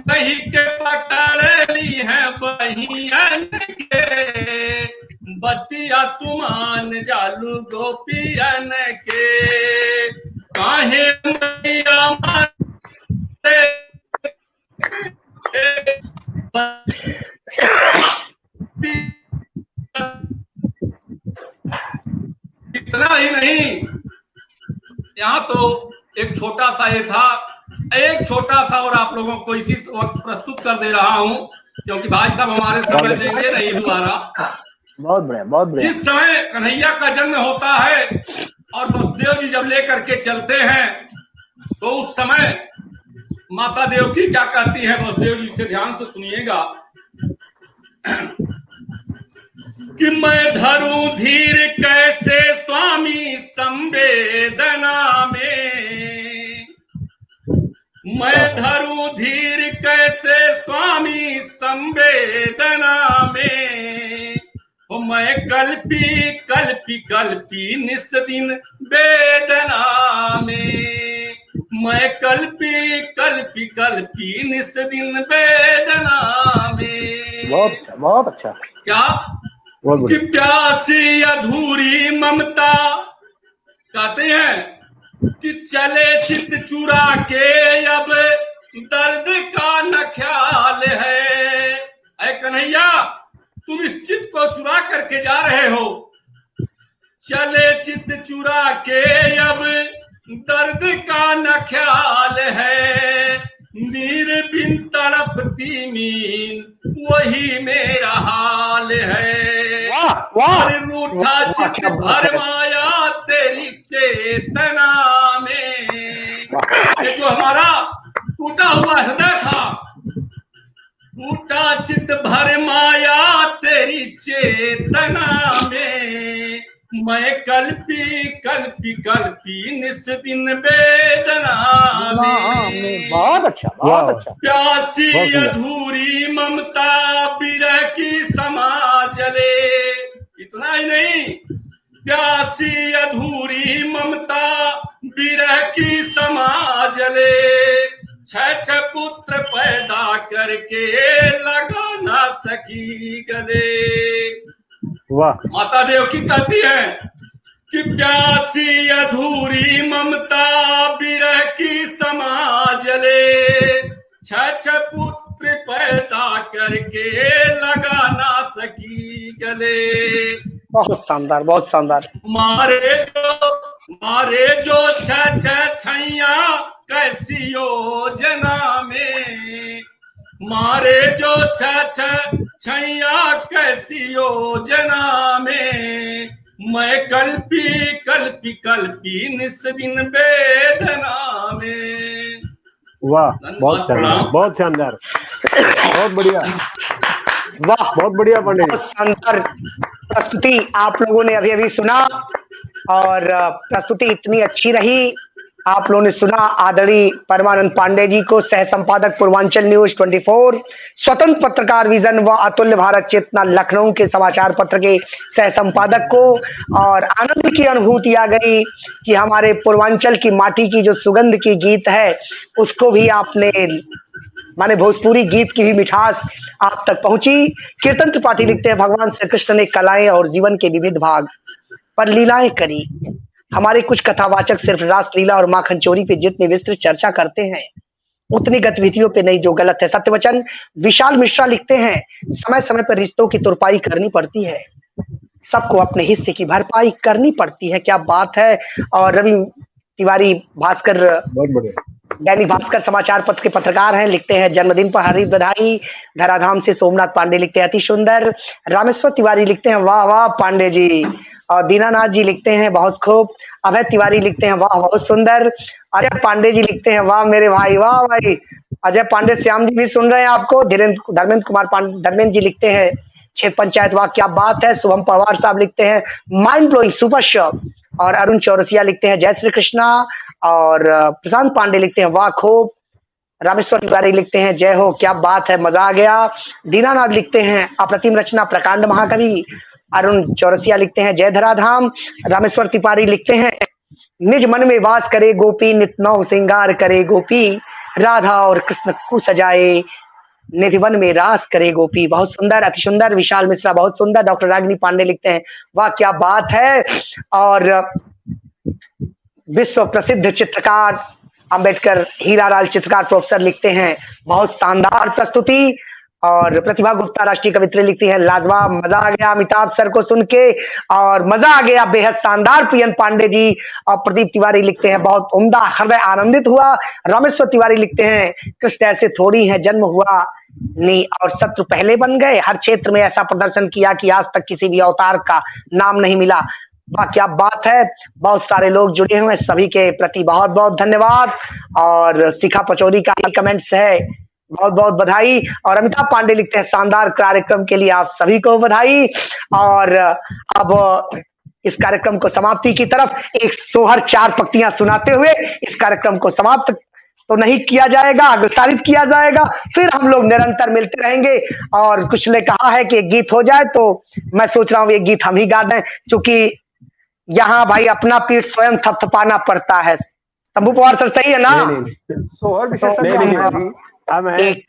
Speaker 7: कही के पकड़ी है बहिन के, बतिया तुमान जालू गोपियन के। काहे मैया मारे इतना ही नहीं, यहाँ तो एक छोटा सा ये था, एक छोटा सा और आप लोगों को इसी वक्त प्रस्तुत कर दे रहा हूं, क्योंकि भाई साहब हमारे समय देंगे नहीं दोबारा।
Speaker 5: बहुत बढ़िया, बहुत बढ़िया।
Speaker 7: जिस समय कन्हैया का जन्म होता है और वसुदेव जी जब लेकर के चलते हैं, तो उस समय माता देवकी क्या कहती है, वसुदेव जी से ध्यान से सुनिएगा कि मैं धरूं धीर कैसे स्वामी संवेदना में, मैं धरूं धीर कैसे स्वामी संवेदना में, ओ मैं कल्पी कल्पी कल्पी निस दिन वेदना में, मैं कल्पी कल्पी कल्पी निस दिन वेदना में।
Speaker 5: बहुत अच्छा।
Speaker 7: क्या कि प्यासी अधूरी ममता, कहते हैं कि चले चित चुरा के अब दर्द का न ख्याल है। ऐ कन्हैया, तुम इस चित को चुरा करके जा रहे हो, चले चित चुरा के अब दर्द का न ख्याल है, नीर बिन तड़पती मीन वही मेरा हाल है। और रूठा चित भर माया तेरी चेतना में, ये जो हमारा टूटा हुआ हृदय था, टूटा चित भर माया तेरी चेतना में, मैं कल्पी कल्पी कल्पी निस दिन वेदना में।
Speaker 5: बहुत अच्छा, बहुत अच्छा।
Speaker 7: प्यासी अधूरी ममता बिरह की समा जले, इतना ही नहीं, प्यासी अधूरी ममता बिरह की समा जले, छह पुत्र पैदा करके लगा ना सकी गले। माता देवकी कहती है कि प्यासी अधूरी ममता बिरह की समा जले, छह पुत्र पैदा करके लगा ना सकी गले।
Speaker 1: बहुत शानदार, बहुत शानदार।
Speaker 7: मारे जो छह छैया कैसी योजना में, मारे जो छह छैया कैसी योजना में, मैं कल्पी कल्पी कल्पी निस दिन वेदना में।
Speaker 6: वाह, बहुत शानदार, बहुत शानदार, बहुत बढ़िया,
Speaker 1: वाह,
Speaker 6: बहुत बढ़िया पंडित।
Speaker 1: बहुत शानदार प्रस्तुति आप लोगों ने अभी अभी सुना, और प्रस्तुति इतनी अच्छी रही। आप लोगों ने सुना आदरणीय परमानंद पांडे जी को, सह संपादक पूर्वांचल न्यूज 24, स्वतंत्र पत्रकार विजन व अतुल्य भारत चेतना लखनऊ के समाचार पत्र के सह संपादक को, और आनंद की अनुभूति आ गई कि हमारे पूर्वांचल की माटी की जो सुगंध की गीत है उसको भी आपने, माने भोजपुरी गीत की भी मिठास आप तक पहुंची। कीर्तन त्रिपाठी लिखते हैं, भगवान श्री कृष्ण ने कलाएं और जीवन के विविध भाग पर लीलाएं करी। हमारे कुछ कथावाचक सिर्फ रास लीला और माखन चोरी पे जितनी विस्तृत चर्चा करते हैं उतनी गतिविधियों पे नहीं, जो गलत है। सत्यवचन विशाल मिश्रा लिखते हैं, समय समय पर रिश्तों की तुरपाई करनी पड़ती है, सबको अपने हिस्से की भरपाई करनी पड़ती है। क्या बात है। और रवि तिवारी भास्कर, दैनिक भास्कर समाचार पत्र के पत्रकार हैं, लिखते हैं जन्मदिन पर हार्दिक बधाई। धराधाम से सोमनाथ पांडे लिखते हैं अति सुंदर। रामेश्वर तिवारी लिखते हैं वाह वाह पांडे जी। और दीनानाथ जी लिखते हैं बहुत खूब। अभय तिवारी लिखते हैं वाह बहुत सुंदर। अजय पांडे जी लिखते हैं वाह मेरे भाई, वाह भाई। अजय पांडे, श्याम जी भी सुन रहे हैं आपको। धर्मेंद्र कुमार धर्मेंद्र जी लिखते हैं छह पंचायत वाह क्या बात है। शुभम पवार साहब लिखते हैं माइंड ब्लोइंग सुपर शो। और अरुण चौरसिया लिखते हैं जय श्री कृष्णा। और प्रशांत पांडे लिखते हैं वाह खूब। रामेश्वर तिवारी लिखते हैं जय हो क्या बात है, मजा आ गया। दीनानाथ लिखते हैं अप्रतिम रचना प्रकांड महाकवि। अरुण चौरसिया लिखते हैं जय धराधाम। रामेश्वर तिवारी लिखते हैं निज मन में वास करे गोपी, नित नौ श्रृंगार करे गोपी, राधा और कृष्ण को सजाए निधिवन में रास करे गोपी। बहुत सुंदर, अति सुंदर। विशाल मिश्रा बहुत सुंदर। डॉक्टर रागिनी पांडे लिखते हैं वाह क्या बात है। और विश्व प्रसिद्ध चित्रकार अंबेडकर हीरालाल चित्रकार प्रोफेसर लिखते हैं बहुत शानदार प्रस्तुति। और प्रतिभा गुप्ता राष्ट्रीय कवित्री लिखती हैं, लाजवाब, मजा आ गया अमिताभ सर को सुन के, और मजा आ गया, बेहद शानदार पीएन पांडे जी। और प्रदीप तिवारी लिखते हैं, बहुत उम्दा, हृदय आनंदित हुआ। रामेश्वर तिवारी लिखते हैं, कृष्ण ऐसे थोड़ी है जन्म हुआ नहीं और शत्रु पहले बन गए, हर क्षेत्र में ऐसा प्रदर्शन किया कि आज तक किसी भी अवतार का नाम नहीं मिला। वाह क्या बात है, बहुत सारे लोग जुड़े हुए हैं, सभी के प्रति बहुत बहुत धन्यवाद। और शिखा पचौरी का कमेंट्स है, बहुत बहुत बधाई। और अमिताभ पांडे लिखते हैं, शानदार कार्यक्रम के लिए आप सभी को बधाई। और अब इस कार्यक्रम को समाप्ति की तरफ एक सोहर 4 पंक्तियां सुनाते हुए इस कार्यक्रम को समाप्त तो नहीं किया जाएगा, अग्रसारित किया जाएगा, फिर हम लोग निरंतर मिलते रहेंगे। और कुछ ने कहा है कि एक गीत हो जाए, तो मैं सोच रहा हूँ एक गीत हम ही गा दें, क्योंकि यहाँ भाई अपना पीठ स्वयं थपथपाना पड़ता है। शंभू पवार सर सही है ना?
Speaker 5: सोहर
Speaker 1: एक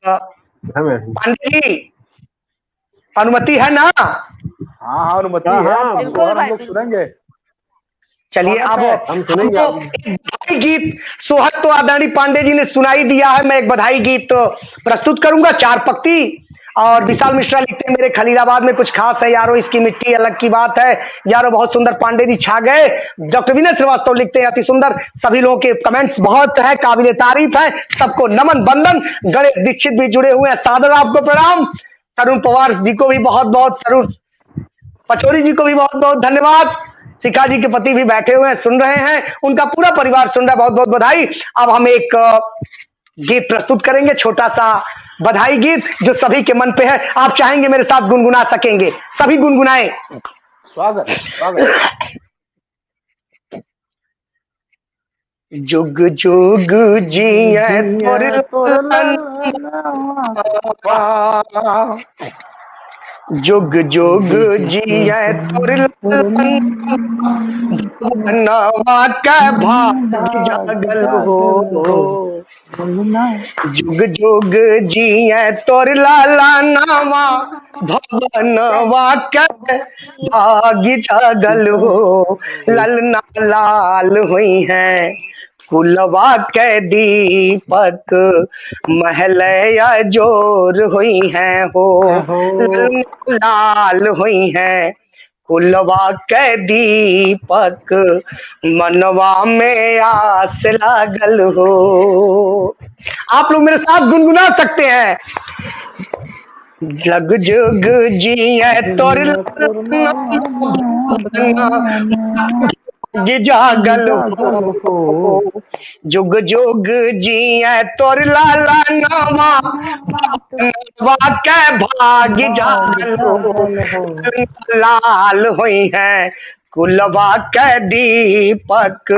Speaker 1: पांडे जी अनुमति है ना?
Speaker 5: हाँ अनुमति है, सोहर हम लोग सुनेंगे।
Speaker 1: चलिए अब
Speaker 6: हम सुनेंगे।
Speaker 1: एक बधाई गीत सोहर तो आदरणीय पांडे जी ने सुनाई दिया है, मैं एक बधाई गीत प्रस्तुत करूंगा, 4 पंक्ति। और विशाल मिश्रा लिखते हैं, मेरे खलीलाबाद में कुछ खास है यारो, इसकी मिट्टी अलग की बात है यारो, बहुत सुंदर पांडे जी छा गए। डॉक्टर विनय श्रीवास्तव लिखते हैं, अति सुंदर, सभी लोगों के कमेंट्स बहुत है, काबिले तारीफ है, सबको नमन बंदन। गणेश दीक्षित भी जुड़े हुए हैं, सादर आपको प्रणाम। तरुण पवार जी को भी बहुत बहुत, तरुण पचौरी जी को भी बहुत बहुत धन्यवाद। शिखा जी के पति भी बैठे हुए हैं, सुन रहे हैं, उनका पूरा परिवार सुन रहा है, बहुत बहुत बधाई। अब हम एक गीत प्रस्तुत करेंगे, छोटा सा बधाई गीत जो सभी के मन पे है। आप चाहेंगे मेरे साथ गुनगुना सकेंगे, सभी गुनगुनाएं।
Speaker 5: स्वागत स्वागत।
Speaker 1: जुग जुग जिए जुग जुग जिए नवा के भाग जागल हो, जुग जुग जिए तोर लाला नामा भवनवा के भाग जागल हो, ललना लाल हुई है कुलवा के दीपक महलया जोर हुई है हो, लाल हुई है कुलवा के दीपक मनवा में आस लागल हो। आप लोग मेरे साथ गुनगुना सकते हैं, जग जुग जिए तोर जागल हो, जुग जुग जिए तोर लाला नामा के भाग जागल हो, लाल हुई है कुलवा के दीपक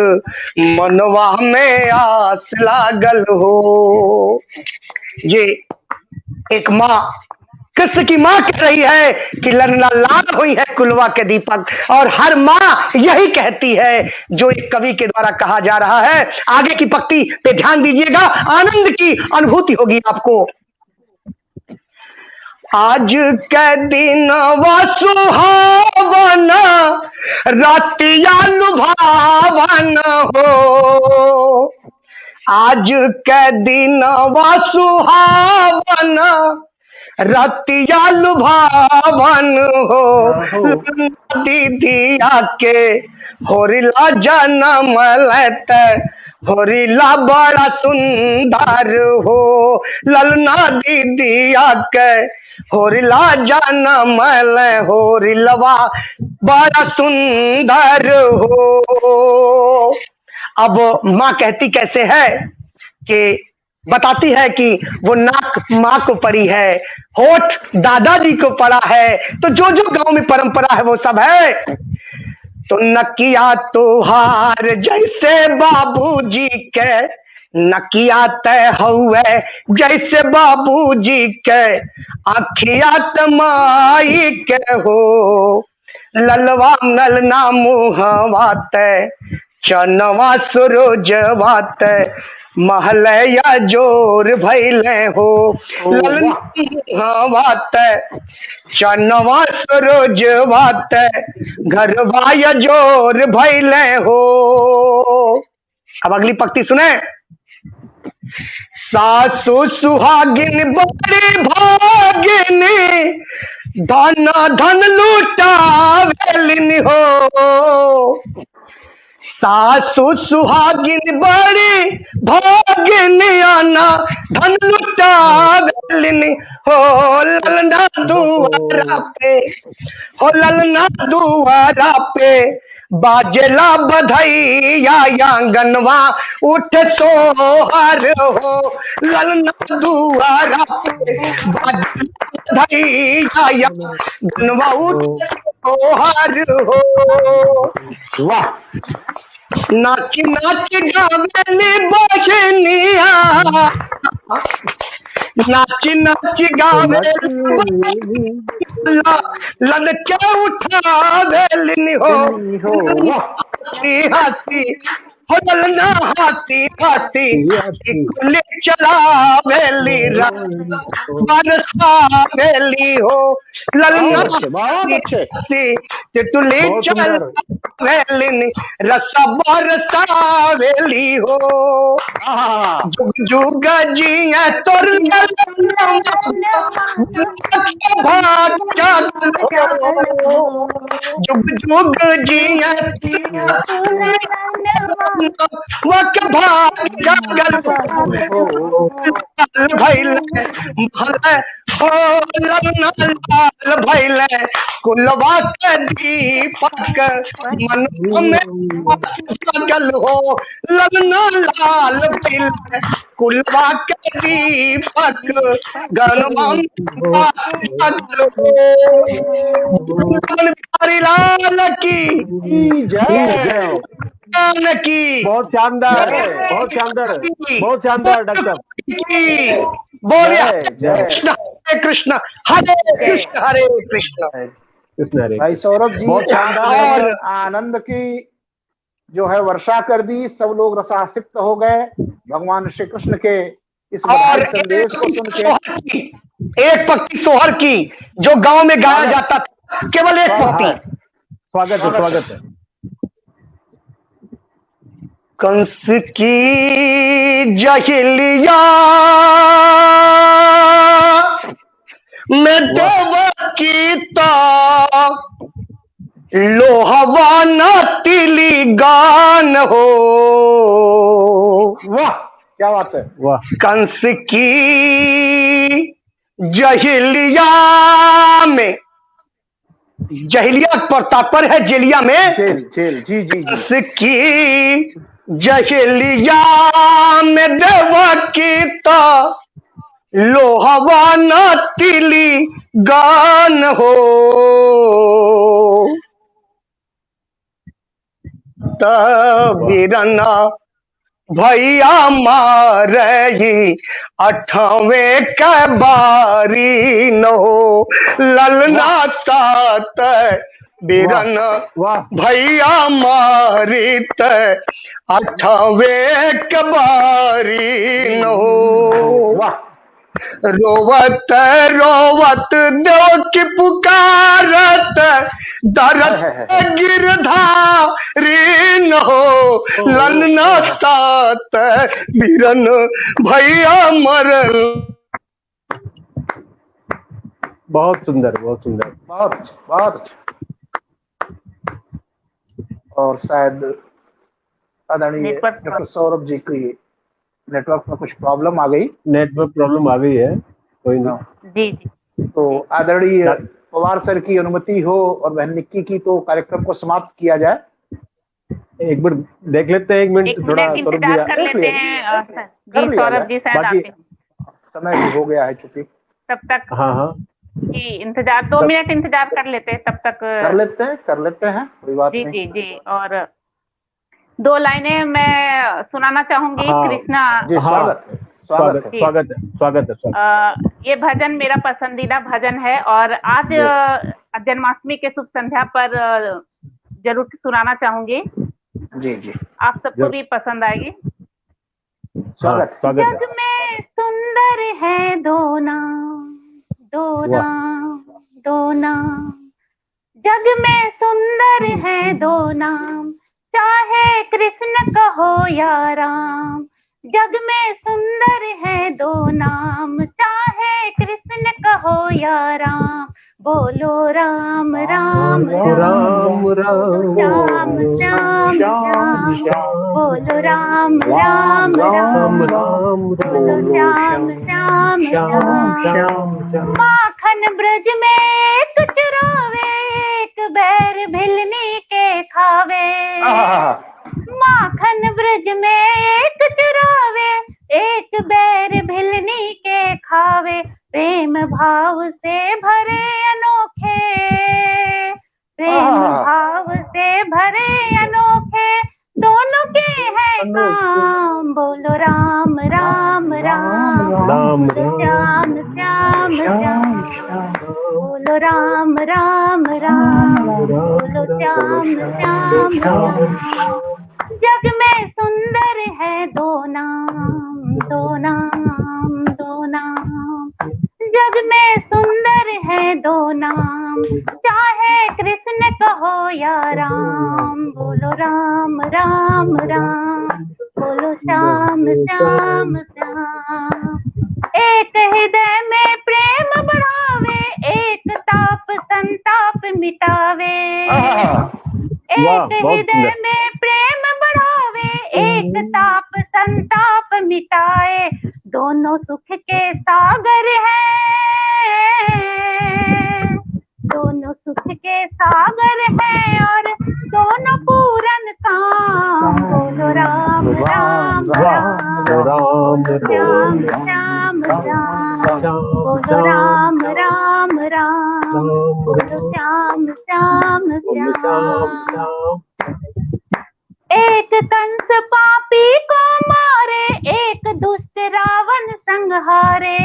Speaker 1: मनवा में आस लागल हो। ये एक माँ, कृष्ण की माँ कह रही है कि ललना लाल हुई है कुलवा के दीपक, और हर माँ यही कहती है जो एक कवि के द्वारा कहा जा रहा है। आगे की पंक्ति पे ध्यान दीजिएगा, आनंद की अनुभूति होगी आपको। आज के दिन व सुहावन रातिया लुभावन हो, आज के दिन व सुहावन रतिया लुभावन हो, दीदिया के होरिला जन्म लेते होरिला बड़ा सुंदर हो, ललना दीदिया के होरिला जन्म ले होरिलवा बड़ा सुंदर हो। अब माँ कहती कैसे है कि बताती है कि वो नाक माँ को पड़ी है, होठ दादाजी को पड़ा है, तो जो जो गांव में परंपरा है वो सब है। तो नकिया तुहार जैसे बाबूजी के नकिया तय हुए जैसे बाबूजी के, अखिया तमाई के हो, ललवा नलना मुहवा तय चनवा सूरजवा तय महलया जोर भैले हो, ललना तय चनवा सूरजवा तय घरवाया जोर भैले हो। अब अगली पंक्ति सुने, सासु सुहागिन बड़ी भागिनी धन धन लुटावेलिन हो। सासु सुहागिन बड़ी भागिनियाना धन लुटावेलिन हो। ललना दुआरा पे हो, ललना दुआरा पे बाजेला बधैया आंगनवा उठ सोहर हो। ललना दुआरा पे बाजेला बधैया आंगनवा उठ सोहर हो।
Speaker 5: वाह,
Speaker 1: नाची नाची गावेली बजनिया, नाची नाची गावेली ललके उठावेलिन हो। हाथी हाथी हो, ललना हाथी हाथी कुल चलावेली बरसावेली हो। ललना हाथी तुले चलावेलिन रसा बरसावेली हो। जुग जुग जिया तोर भाग जागल हो। जुग जुग जिया वक भाग जागल हो। लाल भैल भले हो, ललना लाल भैल कुलवा के दीपक मन में जागल हो। ललना लाल भैल कुलवा के दीपक गनवा में जागल हो। बिहारी लाल की
Speaker 5: जय।
Speaker 1: जान की
Speaker 6: बहुत शानदार, बहुत शानदार, बहुत शानदार डॉक्टर।
Speaker 1: बोलिए
Speaker 5: जय।
Speaker 1: हरे कृष्ण हरे कृष्ण हरे कृष्ण।
Speaker 6: कृष्ण हरे।
Speaker 5: भाई सौरभ जी,
Speaker 6: बहुत शानदार।
Speaker 5: और आनंद की जो है वर्षा कर दी, सब लोग रसासिक्त हो गए भगवान श्री कृष्ण के इस
Speaker 1: और
Speaker 5: संदेश को सुन के।
Speaker 1: एक पक्ति सोहर की जो गांव में गाया जाता था, केवल एक पक्ति।
Speaker 6: स्वागत है, स्वागत है।
Speaker 1: कंस की जहिलिया में देवकी ता लोहवा न तिली गान हो।
Speaker 5: वाह, क्या बात है।
Speaker 6: वाह।
Speaker 1: कंस की जहिलिया में, जहिलिया पर तात्पर्य है जेलिया में।
Speaker 5: जेल, जेल, जी जी जी।
Speaker 1: कंस की जहिलिया में देवकी ता लोहवा न तिली गान हो। तबीरना भैया मारही 8वें के बारी न हो। ललना तात बीरन भैया मारी 8वें के बारी न हो। रोवत रोवत देव की पुकारत दरद गिरधारी न हो। ललना तात बीरन भैया मरल।
Speaker 6: बहुत सुंदर, बहुत सुंदर,
Speaker 5: बहुत बहुत। और शायद आदरणीय डॉक्टर सौरभ जी की नेटवर्क में कुछ प्रॉब्लम आ गई।
Speaker 6: नेटवर्क प्रॉब्लम आ गई है, कोई नहीं।
Speaker 3: जी जी।
Speaker 5: तो आदरणीय पवार सर की अनुमति हो और बहन निक्की की, तो कार्यक्रम को समाप्त किया जाए।
Speaker 6: एक मिनट देख लेते हैं, 1 मिनट थोड़ा सौरभ जी
Speaker 3: कर लेते हैं। जी सौरभ जी शायद आते
Speaker 5: समय भी हो गया है चूंकि।
Speaker 3: तब तक
Speaker 6: हाँ
Speaker 3: जी इंतजार, 2 मिनट इंतजार कर लेते हैं, तब तक
Speaker 5: कर लेते हैं, कोई बात नहीं।
Speaker 3: जी जी। और 2 लाइनें मैं सुनाना चाहूंगी। कृष्णा
Speaker 5: जी, स्वागत
Speaker 6: है, स्वागत है।
Speaker 3: ये भजन मेरा पसंदीदा भजन है और आज जन्माष्टमी के शुभ संध्या पर जरूर सुनाना चाहूंगी।
Speaker 5: जी जी,
Speaker 3: आप सबको भी पसंद आएगी।
Speaker 5: स्वागत।
Speaker 3: जग में सुंदर है दो नाम, दो नाम, दो नाम। जग में सुंदर है दो नाम, चाहे कृष्ण कहो या राम। जग में सुंदर है दो नाम, चाहे कृष्ण कहो या राम। बोलो राम राम राम, श्याम श्याम श्याम। बोलो राम राम राम, बोलो श्याम श्याम श्याम। माखन ब्रज में एक चुरावे, एक बैर भिलनी के खावे। माखन ब्रज में एक चुरावे, एक बैर भिलनी के खावे। प्रेम भाव से भरे अनोखे, प्रेम भाव से भरे अनोखे, दोनों के हैं काम। बोलो राम राम राम, श्याम श्याम श्याम। बोलो राम राम राम, बोलो श्याम श्याम श्याम। जग में सुंदर है दो नाम, दो नाम, दो नाम। जग में सुंदर है दो नाम, चाहे कृष्ण कहो या राम। बोलो राम राम राम, बोलो श्याम श्याम श्याम। एक हृदय में प्रेम बढ़ावे, एक ताप संताप मिटावे। एक हृदय में प्रेम बढ़ावे, एक ताप संताप मिटाए। दोनों सुख के सागर हैं, दोनों सुख के सागर हैं, और दोनों पूरन काम। बोलो राम राम राम, श्याम श्याम श्याम। बोलो राम राम राम, बोलो श्याम श्याम श्याम। एक कंस पापी को मारे, एक दुष्ट रावण संहारे।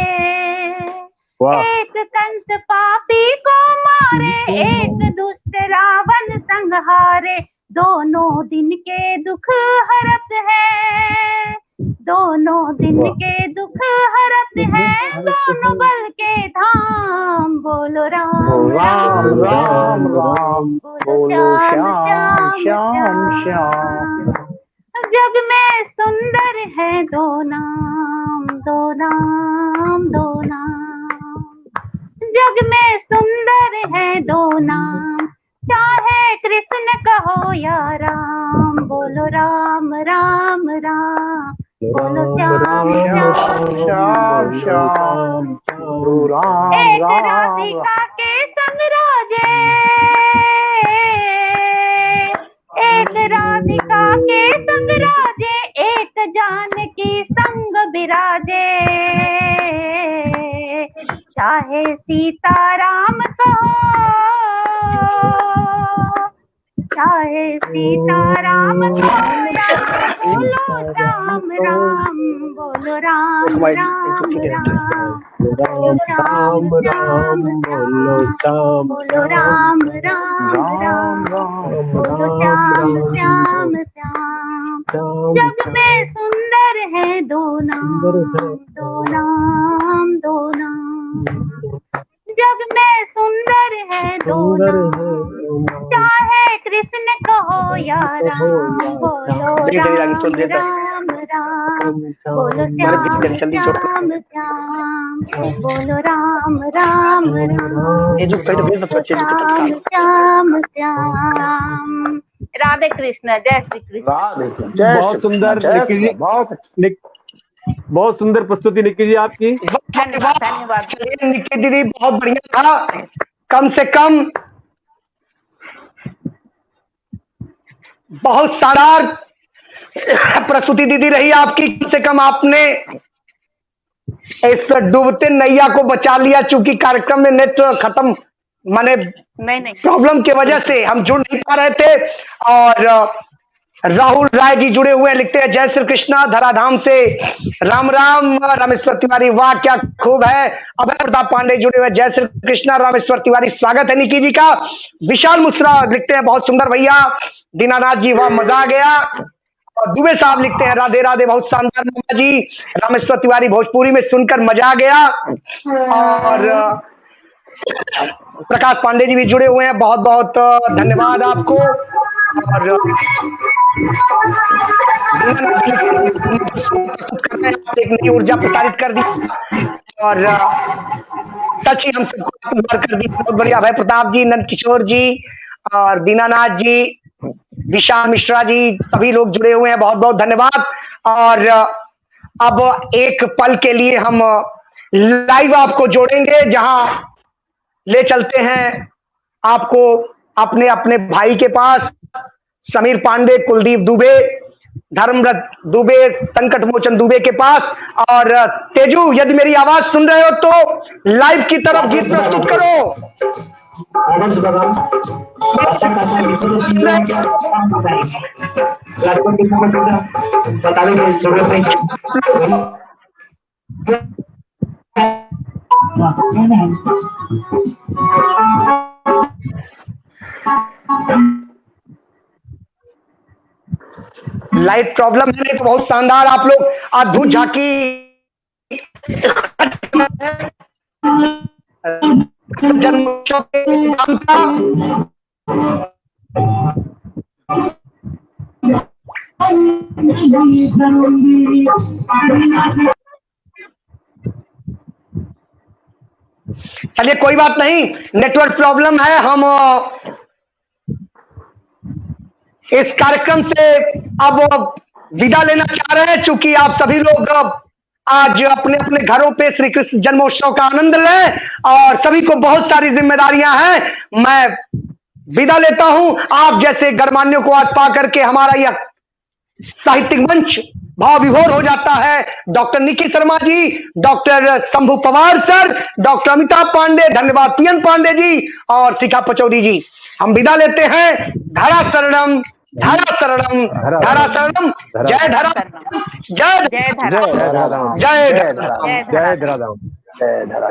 Speaker 3: एक कंस पापी को मारे, एक दुष्ट रावण संहारे। दोनों दिन के दुख हरत है, दोनों दिन के दुख हरत है, दोनों बल के धाम। बोलो राम राम राम राम, बोलो श्याम श्याम श्याम। जग में सुंदर है दो नाम, दो नाम, दो नाम। जग में सुंदर है दो नाम, चाहे कृष्ण कहो या राम। बोलो राम राम राम, बोलो श्याम श्याम श्याम। एक राधिका के संग राजे, एक राधिका के संग राजे, एक जानकी संग विराजे। चाहे सीताराम कहो, चाहे सीताराम कहो, बोलो राम राम, बोलो राम राम राम। बोलो श्याम श्याम श्याम, बोलो राम राम राम, बोलो श्याम श्याम श्याम। जग में सुंदर है दो नाम, दो नाम, दो नाम। जग में सुंदर है दो नाम, चाहे कृष्ण कहो या राम। बोलो राम राम राम, बोलो श्याम श्याम श्याम। बोलो राम राम राम, श्याम श्याम श्याम। राधे कृष्ण, जय श्री कृष्ण।
Speaker 6: बहुत सुंदर निखिल जी, बहुत सुंदर प्रस्तुति निखिल जी आपकी।
Speaker 3: धन्यवाद धन्यवाद।
Speaker 1: निखिल दीदी बहुत बढ़िया था। कम से कम बहुत शानदार प्रस्तुति दीदी रही आपकी। कम से कम आपने इस डूबते नैया को बचा लिया, चूंकि कार्यक्रम में नेट खत्म माने
Speaker 3: नहीं
Speaker 1: प्रॉब्लम की वजह से हम जुड़ नहीं पा रहे थे। और राहुल राय जी जुड़े हुए हैं, लिखते हैं जय श्री कृष्णा धराधाम से। राम राम रामेश्वर तिवारी, वाह क्या खूब है। अभय प्रताप पांडे जुड़े हुए, जय श्री कृष्णा रामेश्वर तिवारी, स्वागत है निकी जी का। विशाल मिश्रा लिखते हैं बहुत सुंदर भैया। दीनानाथ जी, वाह मजा आ गया। और दुबे साहब लिखते हैं राधे राधे, बहुत शानदार मामा जी। रामेश्वर तिवारी, भोजपुरी में सुनकर मजा आ गया। और प्रकाश पांडे जी भी जुड़े हुए हैं, बहुत बहुत धन्यवाद आपको। और एक नई ऊर्जा प्रसारित कर दी और सच ही हम सबको आत्मनिर्भर कर दी। बहुत बढ़िया। अभय प्रताप जी, नंद किशोर जी और दीनानाथ जी, विशाल मिश्रा जी, सभी लोग जुड़े हुए हैं, बहुत बहुत धन्यवाद। और अब एक पल के लिए हम लाइव आपको जोड़ेंगे, जहां ले चलते हैं आपको अपने अपने भाई के पास, समीर पांडे, कुलदीप दुबे, धर्मव्रत दुबे, संकट मोचन दुबे के पास। और तेजू, यदि मेरी आवाज सुन रहे हो तो लाइव की तरफ गीत प्रस्तुत करो। लाइट प्रॉब्लम है, नहीं तो बहुत शानदार आप लोग अद्भुत झांकी जन्मोत्सव के नाम का। चलिए कोई बात नहीं, नेटवर्क प्रॉब्लम है। हम इस कार्यक्रम से अब विदा लेना चाह रहे हैं, चूंकि आप सभी लोग आज अपने अपने घरों पे श्री कृष्ण जन्मोत्सव का आनंद लें और सभी को बहुत सारी जिम्मेदारियां हैं। मैं विदा लेता हूं। आप जैसे गणमान्यों को आज पा करके हमारा यह साहित्यिक मंच भाव विभोर हो जाता है। Doctor Nikhil Sharma ji, doctor Shambhu Pawar sir, doctor Amitabh Pandey, धन्यवाद पीएन पांडे जी और शिखा पचौरी जी। हम विदा लेते हैं। धरा शरणम, धरा शरणम, धरा शरणम। जय धरा, जय
Speaker 3: जय धरा,
Speaker 1: जय धरा,
Speaker 6: जय धरा।
Speaker 5: जय धरा।